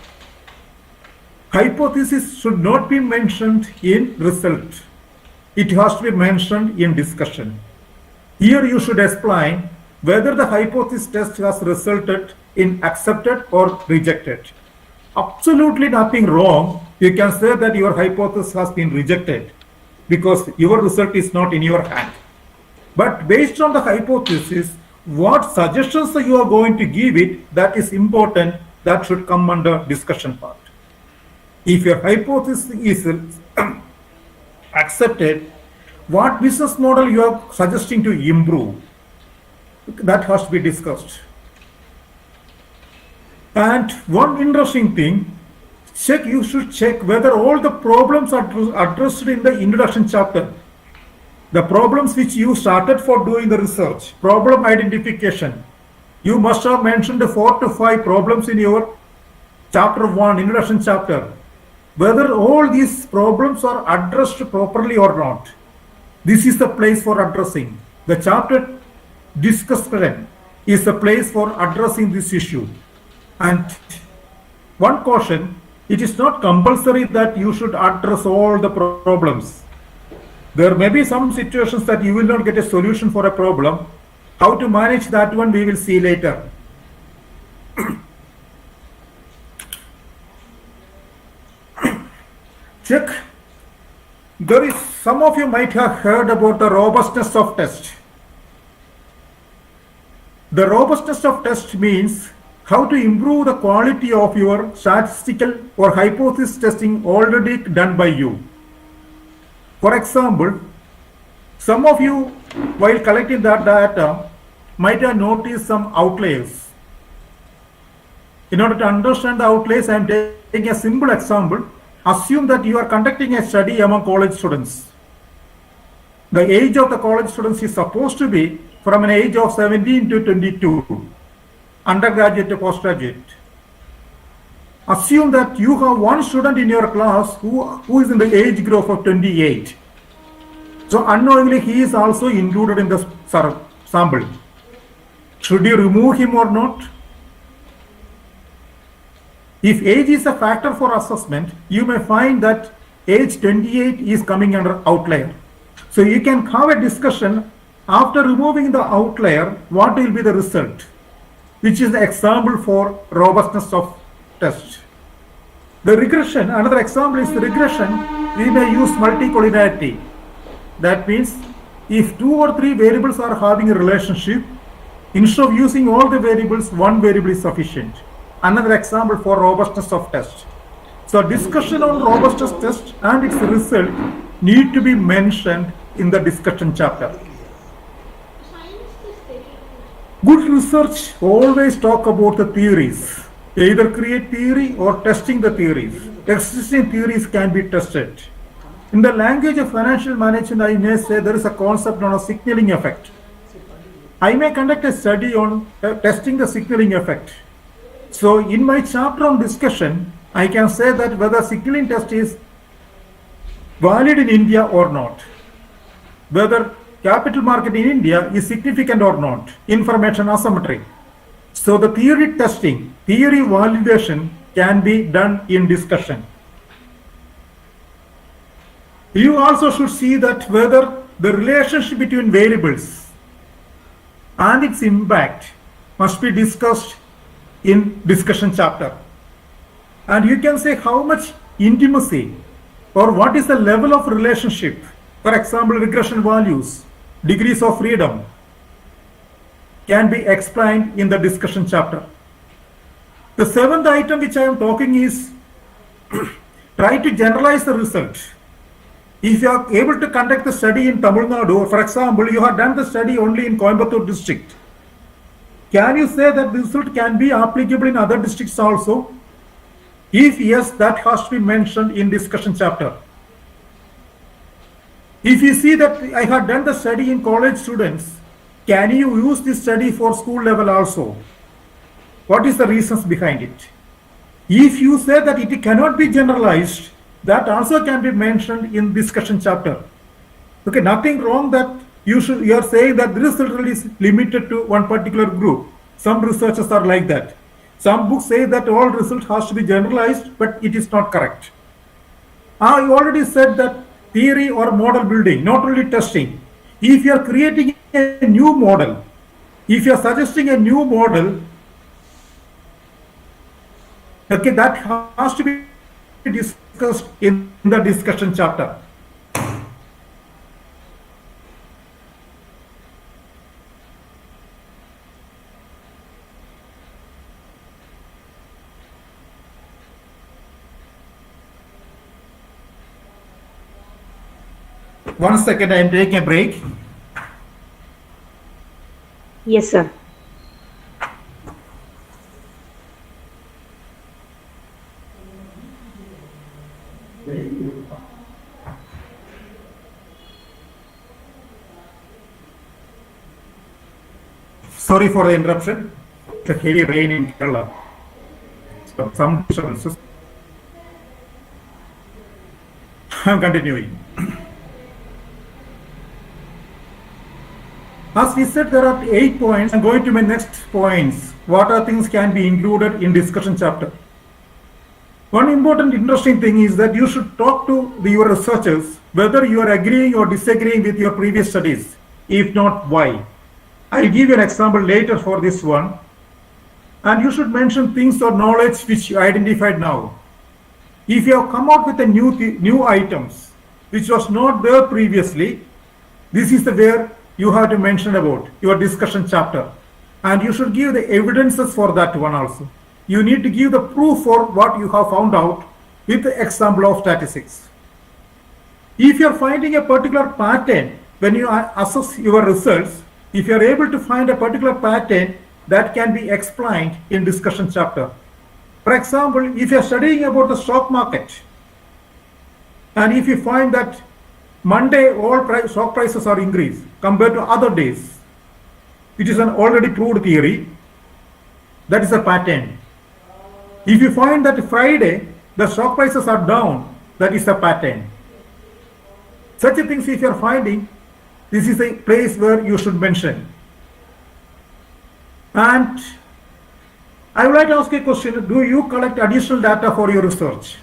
hypothesis should not be mentioned in result. It has to be mentioned in discussion. Here you should explain whether the hypothesis test has resulted in accepted or rejected. Absolutely nothing wrong. You can say that your hypothesis has been rejected because your result is not in your hand. But based on the hypothesis, what suggestions you are going to give it, that is important, that should come under discussion part. If your hypothesis is accepted, what business model you are suggesting to improve, that has to be discussed. And one interesting thing, you should check whether all the problems are addressed in the introduction chapter. The problems which you started for doing the research, problem identification, you must have mentioned 4 to 5 problems in your chapter 1, introduction chapter. Whether all these problems are addressed properly or not. This is the place for addressing. The chapter discussion is the place for addressing this issue. And one caution, it is not compulsory that you should address all the problems. There may be some situations that you will not get a solution for a problem. How to manage that one we will see later. check. Some of you might have heard about the robustness of test. The robustness of test means how to improve the quality of your statistical or hypothesis testing already done by you. For example, some of you, while collecting that data, might have noticed some outliers. In order to understand the outliers, I am taking a simple example. Assume that you are conducting a study among college students. The age of the college students is supposed to be from an age of 17 to 22, undergraduate to postgraduate. Assume that you have one student in your class who is in the age group of 28. So unknowingly he is also included in the sample. Should you remove him or not? If age is a factor for assessment, you may find that age 28 is coming under outlier. So you can have a discussion after removing the outlier, what will be the result, which is the example for robustness of test. The regression, another example is the regression, we may use multicollinearity. That means if 2 or 3 variables are having a relationship, instead of using all the variables, one variable is sufficient. Another example for robustness of test. So discussion on robustness test and its result need to be mentioned in the discussion chapter. Good research always talk about the theories, either create theory or testing the theories. Existing theories can be tested. In the language of financial management, I may say there is a concept known as signaling effect. I may conduct a study on testing the signaling effect. So in my chapter on discussion, I can say that whether signaling test is valid in India or not, whether capital market in India is significant or not, information asymmetry. So the theory testing, theory validation can be done in discussion. You also should see that whether the relationship between variables and its impact must be discussed in discussion chapter. And you can say how much intimacy or what is the level of relationship, for example regression values, degrees of freedom, can be explained in the discussion chapter. The 7th item which I am talking is try to generalize the result. If you are able to conduct the study in TamilNadu, for example, you have done the study only in Coimbatore district, can you say that the result can be applicable in other districts also? If yes, that has to be mentioned in discussion chapter. If you see that I have done the study in college students, can you use this study for school level also? What is the reasons behind it? If you say that it cannot be generalized, that also can be mentioned in discussion chapter. Okay, nothing wrong that you are saying that the result is limited to one particular group. Some researchers are like that. Some books say that all result has to be generalized, but it is not correct. I already said that theory or model building, not only testing. If you are creating a new model, if you are suggesting a new model, okay, that has to be discussed in the discussion chapter. One second, I am taking a break. Yes, sir. Sorry for the interruption. The heavy rain in Kerala. So some disturbances. I am continuing. As we said, there are 8 points. I'm going to my next points. What are things can be included in discussion chapter? One important interesting thing is that you should talk to your researchers whether you are agreeing or disagreeing with your previous studies. If not, why? I'll give you an example later for this one. And you should mention things or knowledge which you identified now. If you have come out with a new items which was not there previously, this is the where you have to mention about your discussion chapter, and you should give the evidences for that one also. You need to give the proof for what you have found out with the example of statistics. If you are finding a particular pattern when you assess your results, if you are able to find a particular pattern that can be explained in discussion chapter. For example, if you are studying about the stock market, and if you find that Monday all stock prices are increased compared to other days, it is an already proved theory. That is a pattern. If you find that Friday the stock prices are down, that is a pattern. Such a things if you are finding, this is a place where you should mention. And I would like to ask a question, do you collect additional data for your research?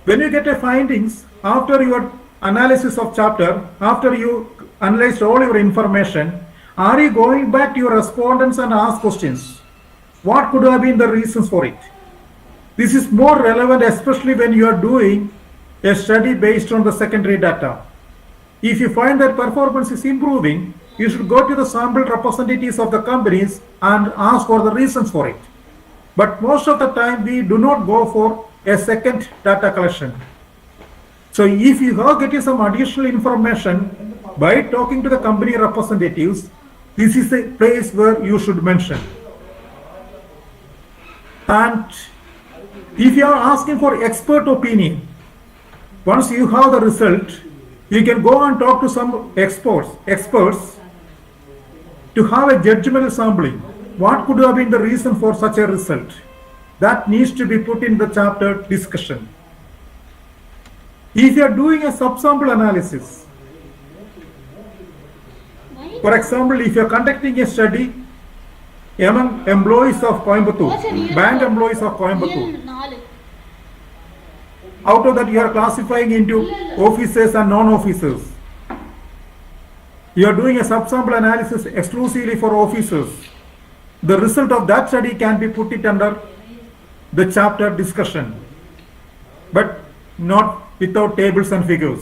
When you get a findings, after your analysis of chapter, after you analyzed all your information, are you going back to your respondents and ask questions? What could have been the reasons for it? This is more relevant, especially when you are doing a study based on the secondary data. If you find that performance is improving, you should go to the sample representatives of the companies and ask for the reasons for it. But most of the time, we do not go for a second data collection. So if you are getting some additional information by talking to the company representatives, this is a place where you should mention. And if you are asking for expert opinion, once you have the result, you can go and talk to some experts to have a judgmental sampling. What could have been the reason for such a result? That needs to be put in the chapter discussion. If you are doing a subsample analysis, for example, if you are conducting a study among employees of Coimbatore, bank employees of Coimbatore, out of that you are classifying into officers and non-officers. You are doing a subsample analysis exclusively for officers. The result of that study can be put it under the chapter discussion, but not without tables and figures.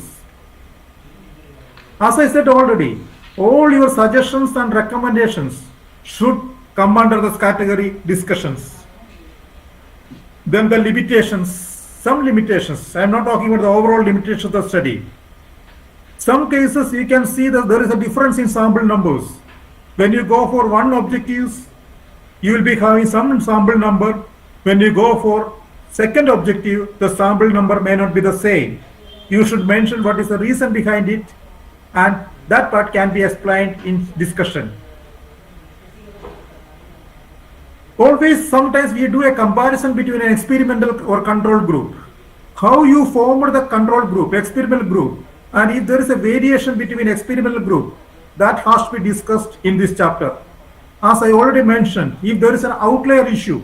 As I said already, all your suggestions and recommendations should come under this category discussions. Then the limitations, some limitations. I am not talking about the overall limitations of the study. Some cases you can see that there is a difference in sample numbers. When you go for one objectives, you will be having some sample number. When you go for second objective, the sample number may not be the same. You should mention what is the reason behind it, and that part can be explained in discussion. Always, sometimes we do a comparison between an experimental or control group. How you formed the control group, experimental group, and if there is a variation between experimental group, that has to be discussed in this chapter. As I already mentioned, if there is an outlier issue,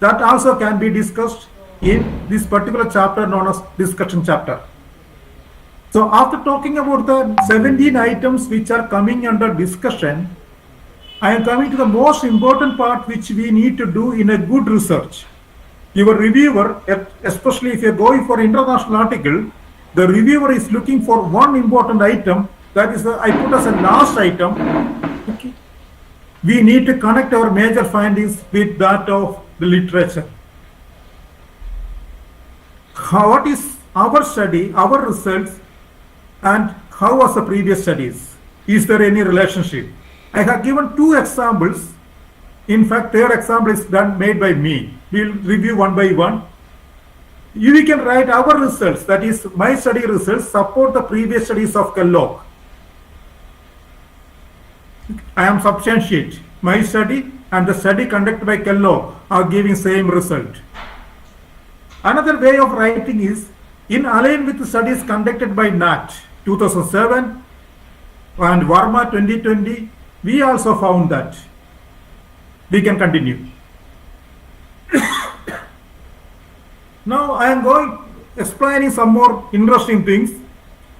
that also can be discussed in this particular chapter known as discussion chapter. So after talking about the 17 items which are coming under discussion, I am coming to the most important part which we need to do in a good research. Your reviewer, especially if you are going for international article, the reviewer is looking for one important item, that is I put as a last item. Okay. We need to connect our major findings with that of the literature. What is our study, our results, and how was the previous studies? Is there any relationship? I have given two examples. In fact, third example is made by me. We will review one by one. You can write our results, that is my study results, support the previous studies of Kellogg. I am substantiate. My study and the study conducted by Kellogg are giving same result. Another way of writing is in align with the studies conducted by NAT 2007 and Varma 2020. We also found that. We can continue. Now I am explaining some more interesting things.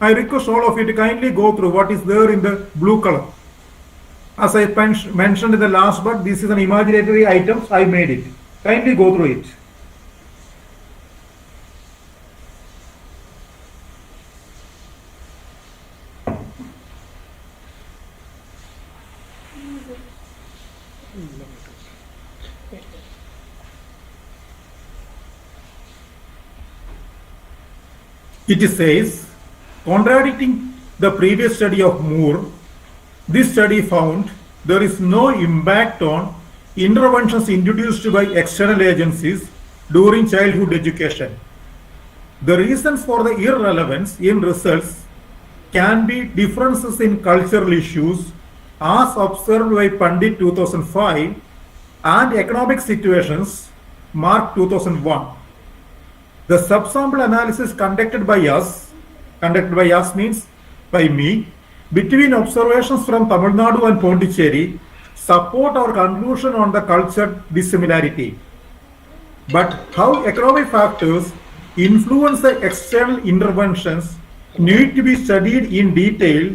I request all of you to kindly go through what is there in the blue color. As I mentioned in the last part, this is an imaginary item. I made it. Kindly go through it. It says, contradicting the previous study of Moore, this study found there is no impact on interventions introduced by external agencies during childhood education. The reasons for the irrelevance in results can be differences in cultural issues as observed by Pandit 2005 and economic situations Mark 2001. The subsample analysis conducted by us means by me, between observations from Tamil Nadu and Pondicherry support our conclusion on the culture dissimilarity. But how economic factors influence the external interventions need to be studied in detail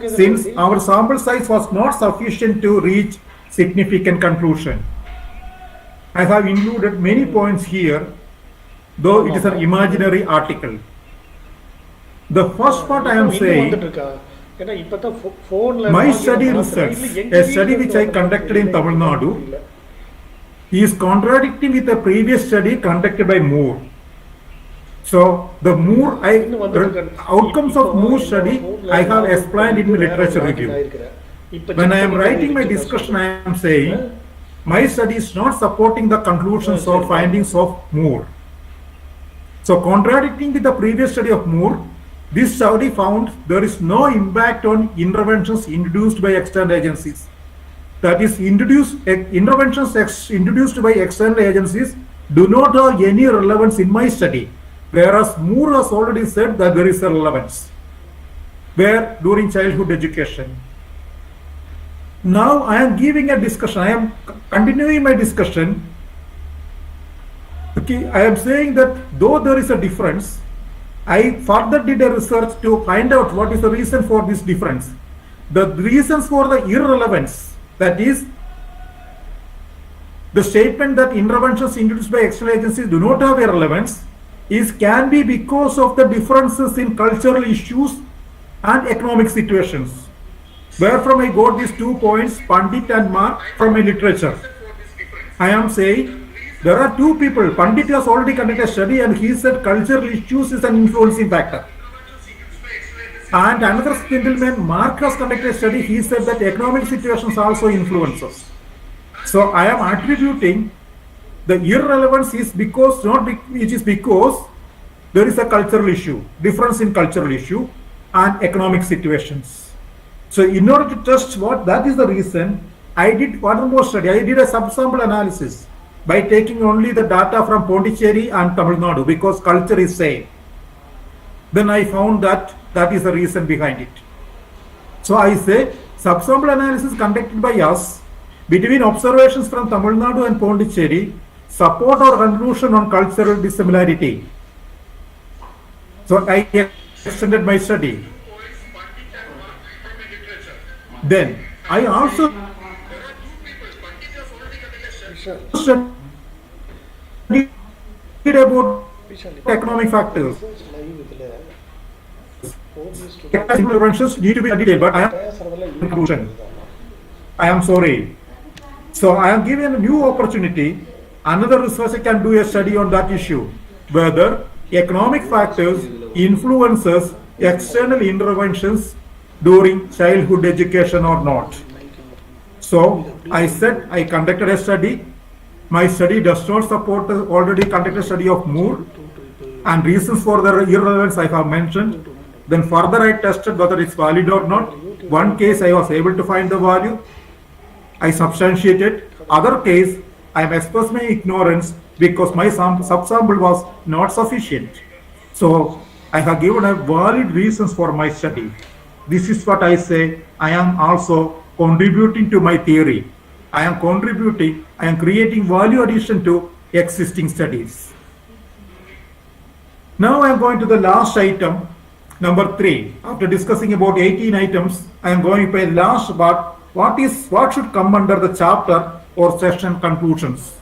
since our sample size was not sufficient to reach significant conclusion. I have included many points here, though it is an imaginary article. The first part I am saying, my study results, a study which I conducted in Tamil Nadu, is contradicting with the previous study conducted by Moore. So the Moore, outcomes of Moore study, I have explained in the literature review. When I am writing my discussion, I am saying, my study is not supporting the conclusions or findings of Moore. So contradicting with the previous study of Moore, this study found there is no impact on interventions introduced by external agencies. That is, interventions introduced by external agencies do not have any relevance in my study, whereas Moore has already said that there is a relevance where during childhood education. Now I am giving a discussion, I am continuing my discussion. Okay, I am saying that though there is a difference, I further did a research to find out what is the reason for this difference. The reasons for the irrelevance, that is, the statement that interventions introduced by external agencies do not have a relevance, can be because of the differences in cultural issues and economic situations. Wherefrom I got these 2 points, Pandit and Mark, from my literature. I am saying there are 2 people. Pandit has already conducted a study and he said cultural issues is an influencing factor. And another gentleman, Mark, has conducted a study. He said that economic situations also influence us. So I am attributing the irrelevance is because because there is a cultural issue, difference in cultural issue and economic situations. So in order to test what that is the reason, I did one more study. I did a subsample analysis by taking only the data from Pondicherry and Tamil Nadu because culture is same. Then I found that that is the reason behind it. So I say subsample analysis conducted by us between observations from Tamil Nadu and Pondicherry support our conclusion on cultural dissimilarity. So I extended my study. Then I also studied about economic factors. Interventions need to be detailed, but I am conclusion. I am sorry. So I am given a new opportunity. Another researcher can do a study on that issue, whether economic factors influences external interventions during childhood education or not. So I said I conducted a study. My study does not support the already conducted study of Moore, and reasons for the irrelevance I have mentioned. Then further I tested whether it's valid or not. One case I was able to find the value. I substantiated. Other case I am expressed my ignorance because my subsample was not sufficient. So I have given a valid reasons for my study. This is what I say. I am also contributing to my theory. I am contributing, I am creating value addition to existing studies. Now I am going to the last item, number 3. After discussing about 18 items, I am going to the last part. What should come under the chapter or session conclusions?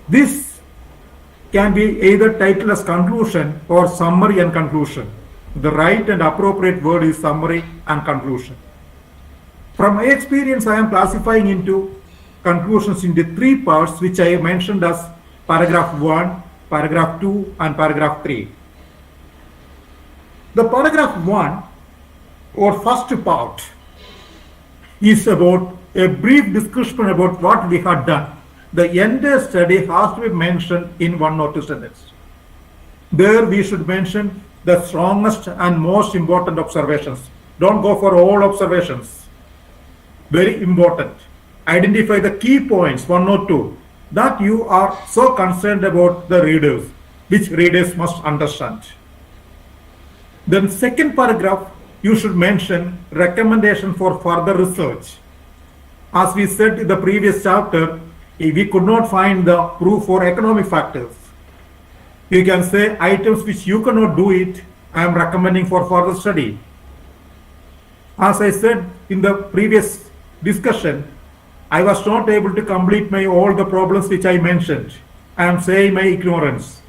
This can be either titled as conclusion or summary and conclusion. The right and appropriate word is summary and conclusion. From my experience, I am classifying into conclusions into three parts, which I mentioned as paragraph 1, paragraph 2, and paragraph 3. The paragraph 1 or first part is about a brief description about what we had done. The entire study has to be mentioned in 1 or 2 sentences. There we should mention the strongest and most important observations. Don't go for all observations. Very important. Identify the key points, 1 or 2, that you are so concerned about the readers, which readers must understand. Then second paragraph, you should mention recommendation for further research. As we said in the previous chapter, we could not find the proof for economic factors. You can say items which you cannot do it, I am recommending for further study. As I said in the previous discussion, I was not able to complete all the problems which I mentioned. I am saying my ignorance.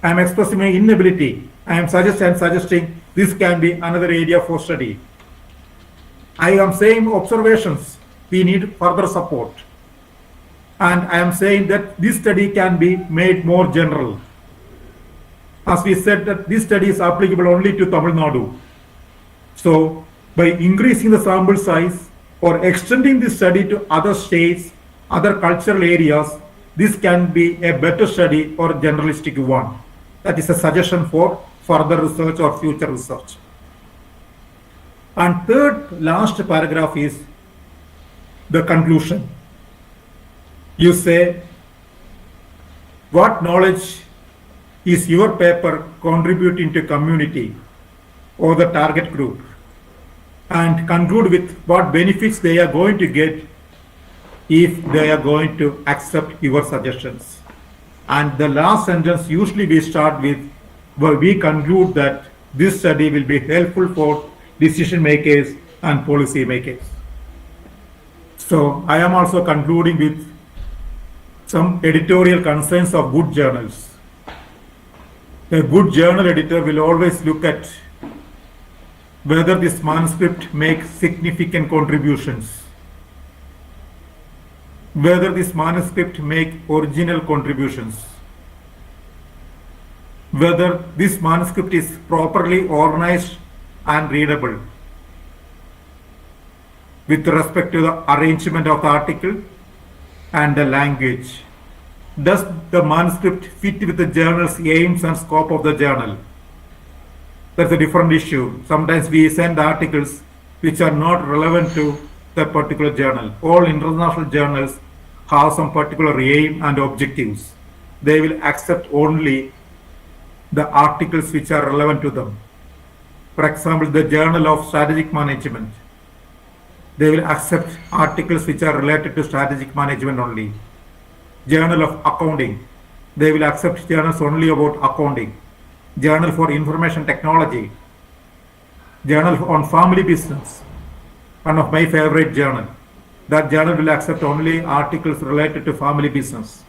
I am expressing my inability. I am suggesting this can be another area for study. I am saying observations. We need further support. And I am saying that this study can be made more general. As we said that this study is applicable only to TamilNadu. So by increasing the sample size or extending this study to other states, other cultural areas, this can be a better study or generalistic one. That is a suggestion for further research or future research. And third last paragraph is the conclusion. You say, what knowledge is your paper contributing to community or the target group? And conclude with what benefits they are going to get if they are going to accept your suggestions. And the last sentence usually we start with, where we conclude that this study will be helpful for decision makers and policy makers. So I am also concluding with some editorial concerns of good journals. A good journal editor will always look at whether this manuscript makes significant contributions, whether this manuscript makes original contributions, whether this manuscript is properly organized and readable with respect to the arrangement of the article and the language. Does the manuscript fit with the journal's aims and scope of the journal? That's a different issue. Sometimes we send articles which are not relevant to the particular journal. All international journals have some particular aim and objectives. They will accept only the articles which are relevant to them. For example, the Journal of Strategic Management. They will accept articles which are related to strategic management only. Journal of Accounting. They will accept journals only about accounting. Journal for Information Technology, Journal on Family Business, one of my favorite journal. That journal will accept only articles related to family business.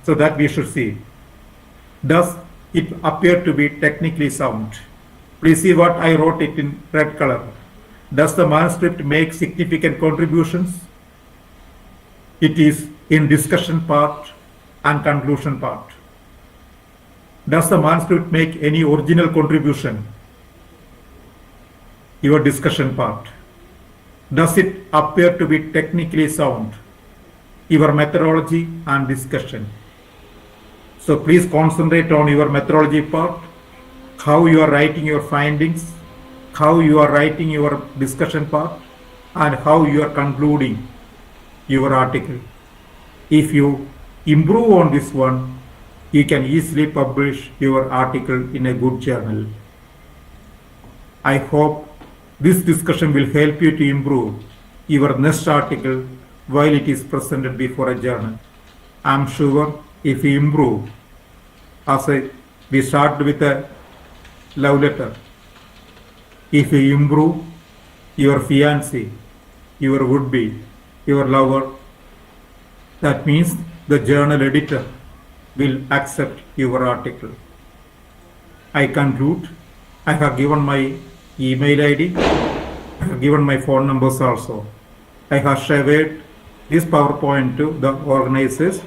So that we should see. Does it appear to be technically sound? Please see what I wrote it in red color. Does the manuscript make significant contributions? It is in discussion part and conclusion part. Does the manuscript make any original contribution? Your discussion part. Does it appear to be technically sound? Your methodology and discussion. So please concentrate on your methodology part, how you are writing your findings, how you are writing your discussion part, and how you are concluding your article. If you improve on this one, you can easily publish your article in a good journal. I hope this discussion will help you to improve your next article while it is presented before a journal. I am sure if you improve, we start with a love letter. If you improve, your fiancé, your would-be, your lover, that means the journal editor will accept your article. I conclude. I have given my email ID, I have given my phone numbers also. I have shared this PowerPoint to the organizers.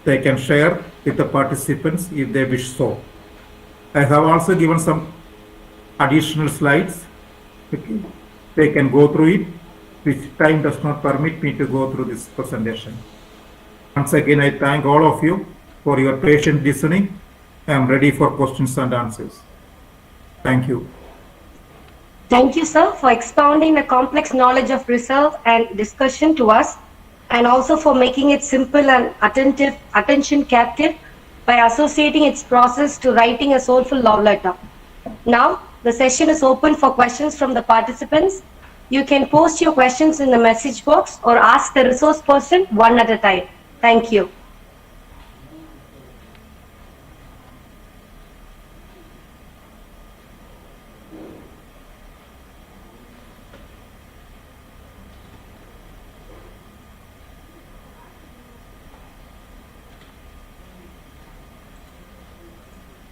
They can share with the participants if they wish so. I have also given some additional slides. Okay. They can go through it, which time does not permit me to go through this presentation. Once again, I thank all of you for your patient listening. I am ready for questions and answers. Thank you. Thank you, sir, for expounding the complex knowledge of research and discussion to us, and also for making it simple and attention captive by associating its process to writing a soulful love letter. Now, the session is open for questions from the participants. You can post your questions in the message box or ask the resource person one at a time. Thank you.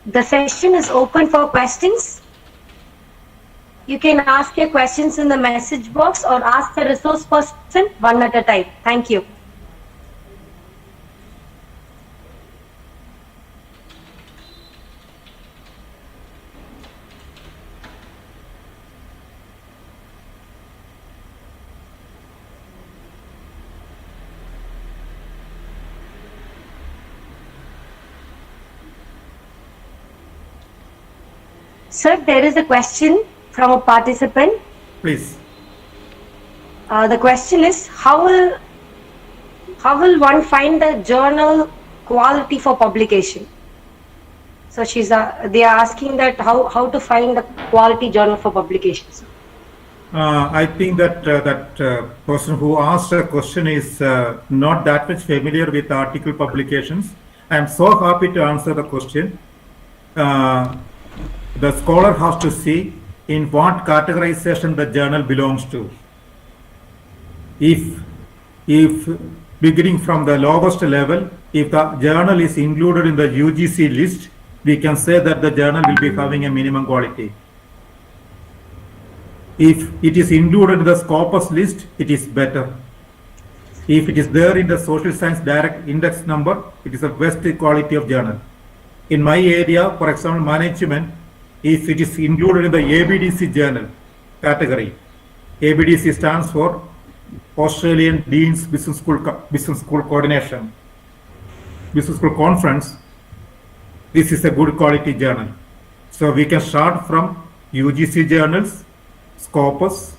The session is open for questions. You can ask your questions in the message box or ask the resource person one at a time. Thank you. Sir, there is a question from a participant. Please. The question is, how will one find the journal quality for publication? So they are asking that how to find the quality journal for publications. I think that person who asked the question is not that much familiar with article publications. I am so happy to answer the question. The scholar has to see in what categorization the journal belongs to. If beginning from the lowest level, if the journal is included in the UGC list, we can say that the journal will be having a minimum quality. If it is included in the Scopus list, it is better. If it is there in the social science direct index number, it is the best quality of journal. In my area, for example, management, if it is included in the ABDC journal category, ABDC stands for Australian Dean's Business School Coordination, Business School Conference. This is a good quality journal. So we can start from UGC journals, Scopus,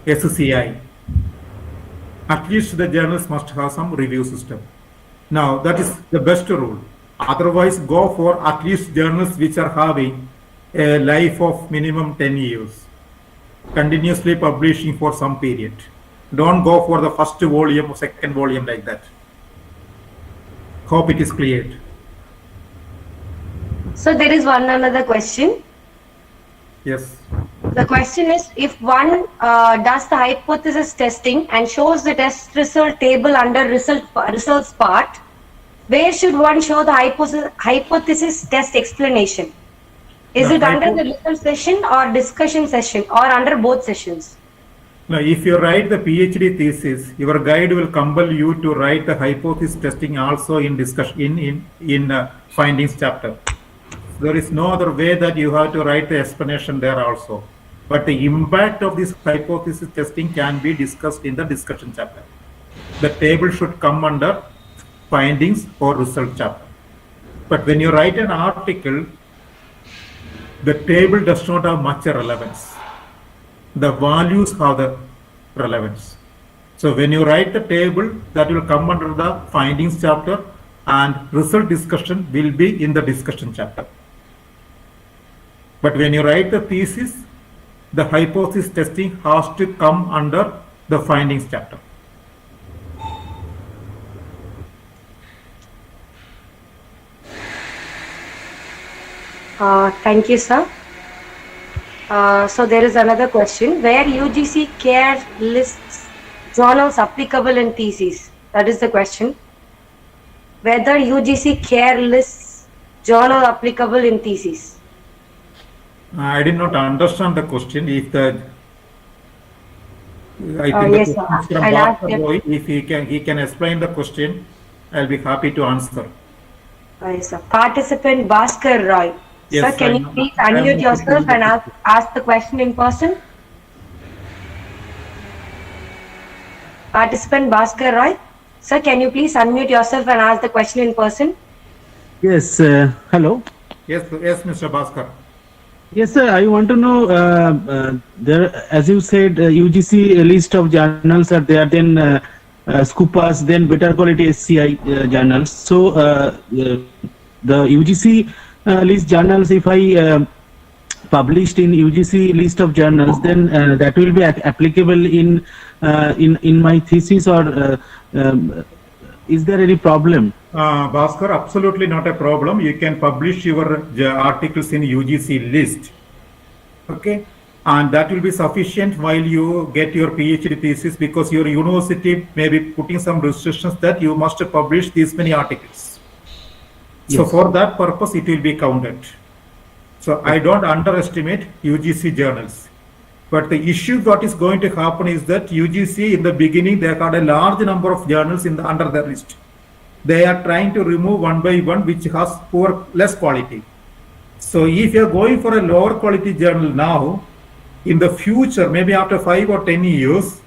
SCI. At least the journals must have some review system. Now that is the best rule. Otherwise, go for at least journals which are having a life of minimum 10 years, continuously publishing for some period. Don't go for the first volume or second volume like that. Hope it is clear. So there is another question. Yes. The question is, if one does the hypothesis testing and shows the test result table under results part, where should one show the hypothesis test explanation? Is it under the result session or discussion session or under both sessions? Now, if you write the PhD thesis, your guide will compel you to write the hypothesis testing also in discussion in findings chapter. There is no other way that you have to write the explanation there also. But the impact of this hypothesis testing can be discussed in the discussion chapter. The table should come under findings or result chapter. But when you write an article, the table does not have much relevance. The values have the relevance. So when you write the table, that will come under the findings chapter, and result discussion will be in the discussion chapter. But when you write the thesis, the hypothesis testing has to come under the findings chapter. Thank you, sir. So there is another question, where UGC CAS lists journals applicable in theses. That is the question. Whether UGC CAS lists journal applicable in theses. I did not understand the question. If the I think the Yes, sir. question is from I'll ask Bhaskar them. Roy. If he can explain the question, I'll be happy to answer. Yes, sir. Participant Bhaskar Roy. Sir, Yes, can you please unmute yourself and ask the question in person? Participant Bhaskar Roy. Sir, can you please unmute yourself and ask the question in person? Yes, hello. Yes, Mr. Bhaskar. Yes, sir. I want to know. There, as you said, UGC list of journals are there. Then Scoopers, then better quality SCI journals. So the UGC list journals, if I published in UGC list of journals, then that will be applicable in my thesis, or is there any problem? Bhaskar, absolutely not a problem. You can publish your articles in UGC list. Okay. And that will be sufficient while you get your PhD thesis, because your university may be putting some restrictions that you must publish these many articles. Yes. So for that purpose, it will be counted. So I don't underestimate UGC journals. But the issue that is going to happen is that UGC in the beginning, they had a large number of journals under their list. They are trying to remove one by one, which has less quality. So if you are going for a lower quality journal now, in the future, maybe after 5 or 10 years,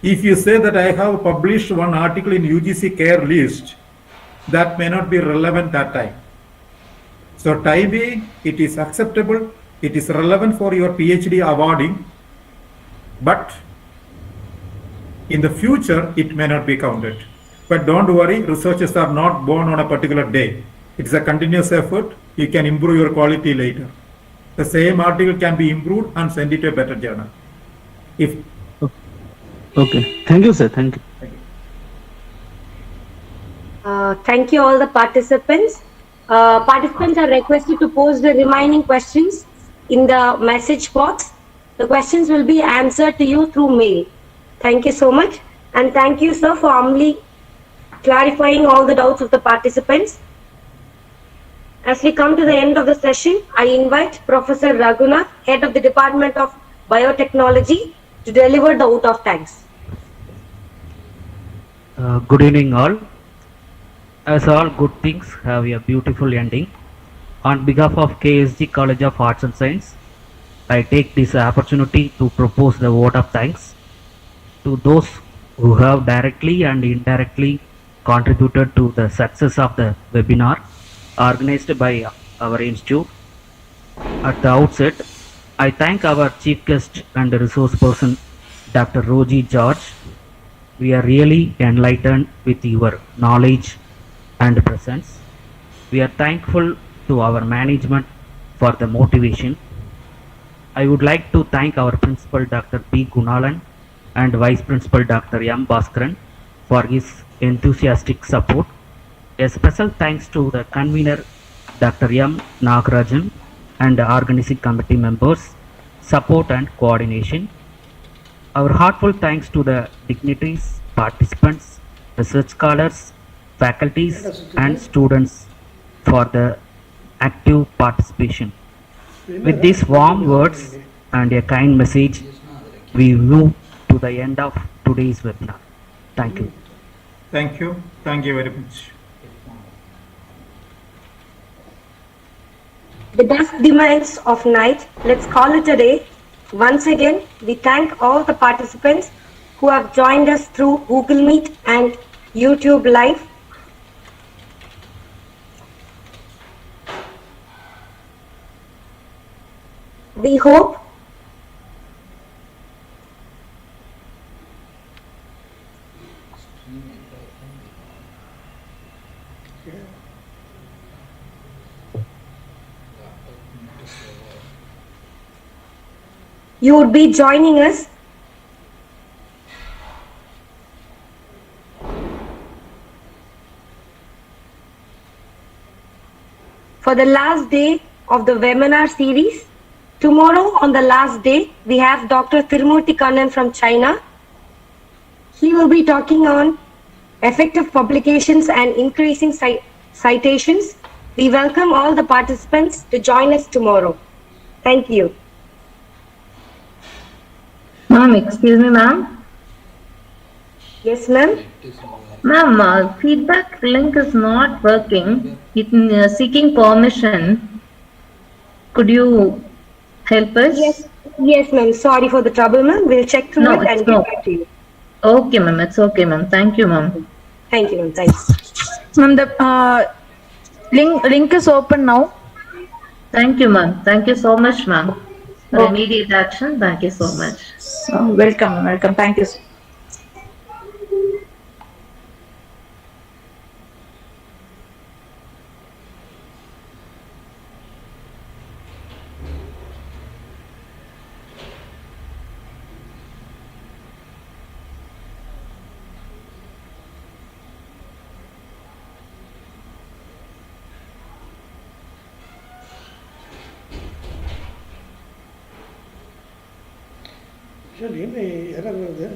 if you say that I have published one article in UGC care list, that may not be relevant that time. So time being, it is acceptable, it is relevant for your PhD awarding, but in the future, it may not be counted. But don't worry, researchers are not born on a particular day. It's a continuous effort. You can improve your quality later. The same article can be improved and send it to a better journal. Okay. Thank you, sir. Thank you. Thank you all the participants. Participants are requested to post the remaining questions in the message box. The questions will be answered to you through mail. Thank you so much. And thank you, sir, for humbly clarifying all the doubts of the participants. As we come to the end of the session, I invite Professor Raghunath, Head of the Department of Biotechnology, to deliver the vote of thanks. Good evening all. As all good things have a beautiful ending, on behalf of KSG College of Arts and Science, I take this opportunity to propose the vote of thanks to those who have directly and indirectly contributed to the success of the webinar organized by our institute. At the outset, I thank our chief guest and resource person, Dr. Roji George. We are really enlightened with your knowledge and presence. We are thankful to our management for the motivation. I would like to thank our principal, Dr. B. Gunalan, and Vice Principal, Dr. M. Bhaskaran, for his enthusiastic support. A special thanks to the convener, Dr. M. Nagarajan, and the organizing committee members, support and coordination. Our heartfelt thanks to the dignitaries, participants, research scholars, faculties and students for the active participation. With these warm words and a kind message, we move to the end of today's webinar. Thank you. Thank you. Thank you very much. The dusk demands of night, let's call it a day. Once again, we thank all the participants who have joined us through Google Meet and YouTube Live. We hope you would be joining us for the last day of the webinar series. Tomorrow, on the last day, we have Dr. Tirumurti Kannan from China. He will be talking on effective publications and increasing citations. We welcome all the participants to join us tomorrow. Thank you. Ma'am, excuse me, ma'am. Yes, ma'am. Ma'am, feedback link is not working. Seeking permission. Could you help us? Yes, yes, ma'am. Sorry for the trouble, ma'am. We'll check through No, it it's and get no. back to you. Okay, ma'am. It's okay, ma'am. Thank you, ma'am. Thank you, ma'am. Thanks. Ma'am, the link is open now. Thank you, ma'am. Thank you so much, ma'am. For Okay. immediate action, thank you so much. Welcome, welcome. Thank you. சரி என்ன error வருது?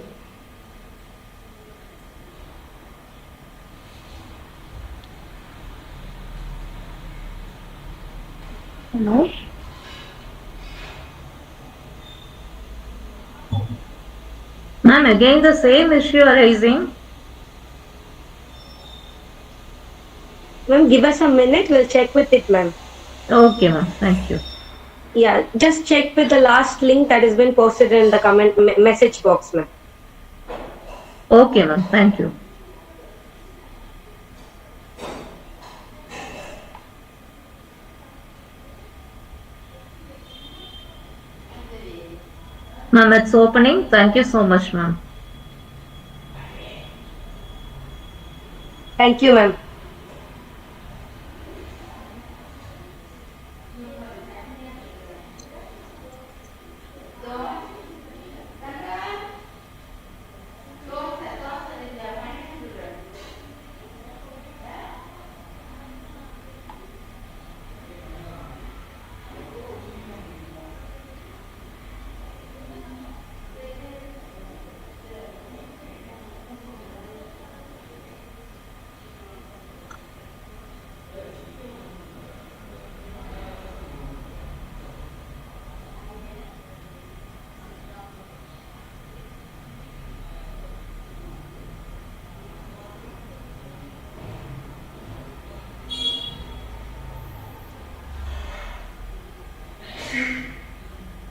Hello. Ma'am, again the same issue arising. Ma'am, give us a minute. We'll check with it, ma'am. Okay, ma'am. Thank you. Yeah, just check with the last link that has been posted in the comment message box, ma'am. Okay, ma'am. Thank you. Ma'am, it's opening. Thank you so much, ma'am. Thank you, ma'am.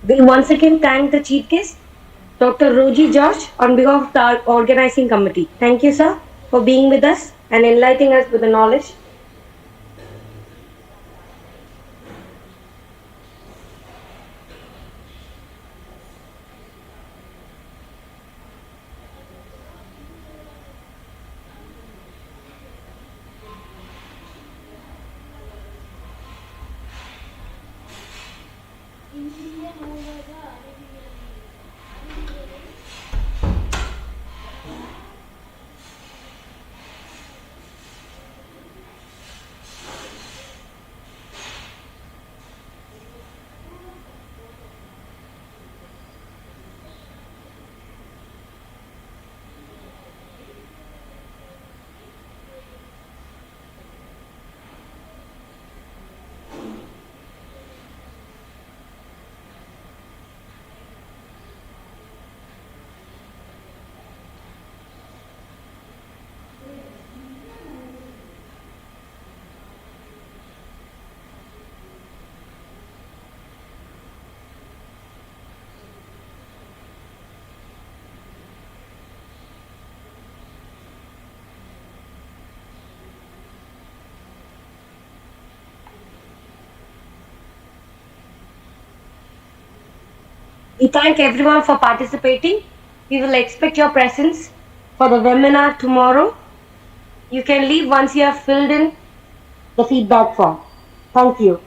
We once again thank the chief guest, Dr. Roji George, on behalf of the organizing committee. Thank you, sir, for being with us and enlightening us with the knowledge. We thank everyone for participating. We will expect your presence for the webinar tomorrow. You can leave once you have filled in the feedback form. Thank you.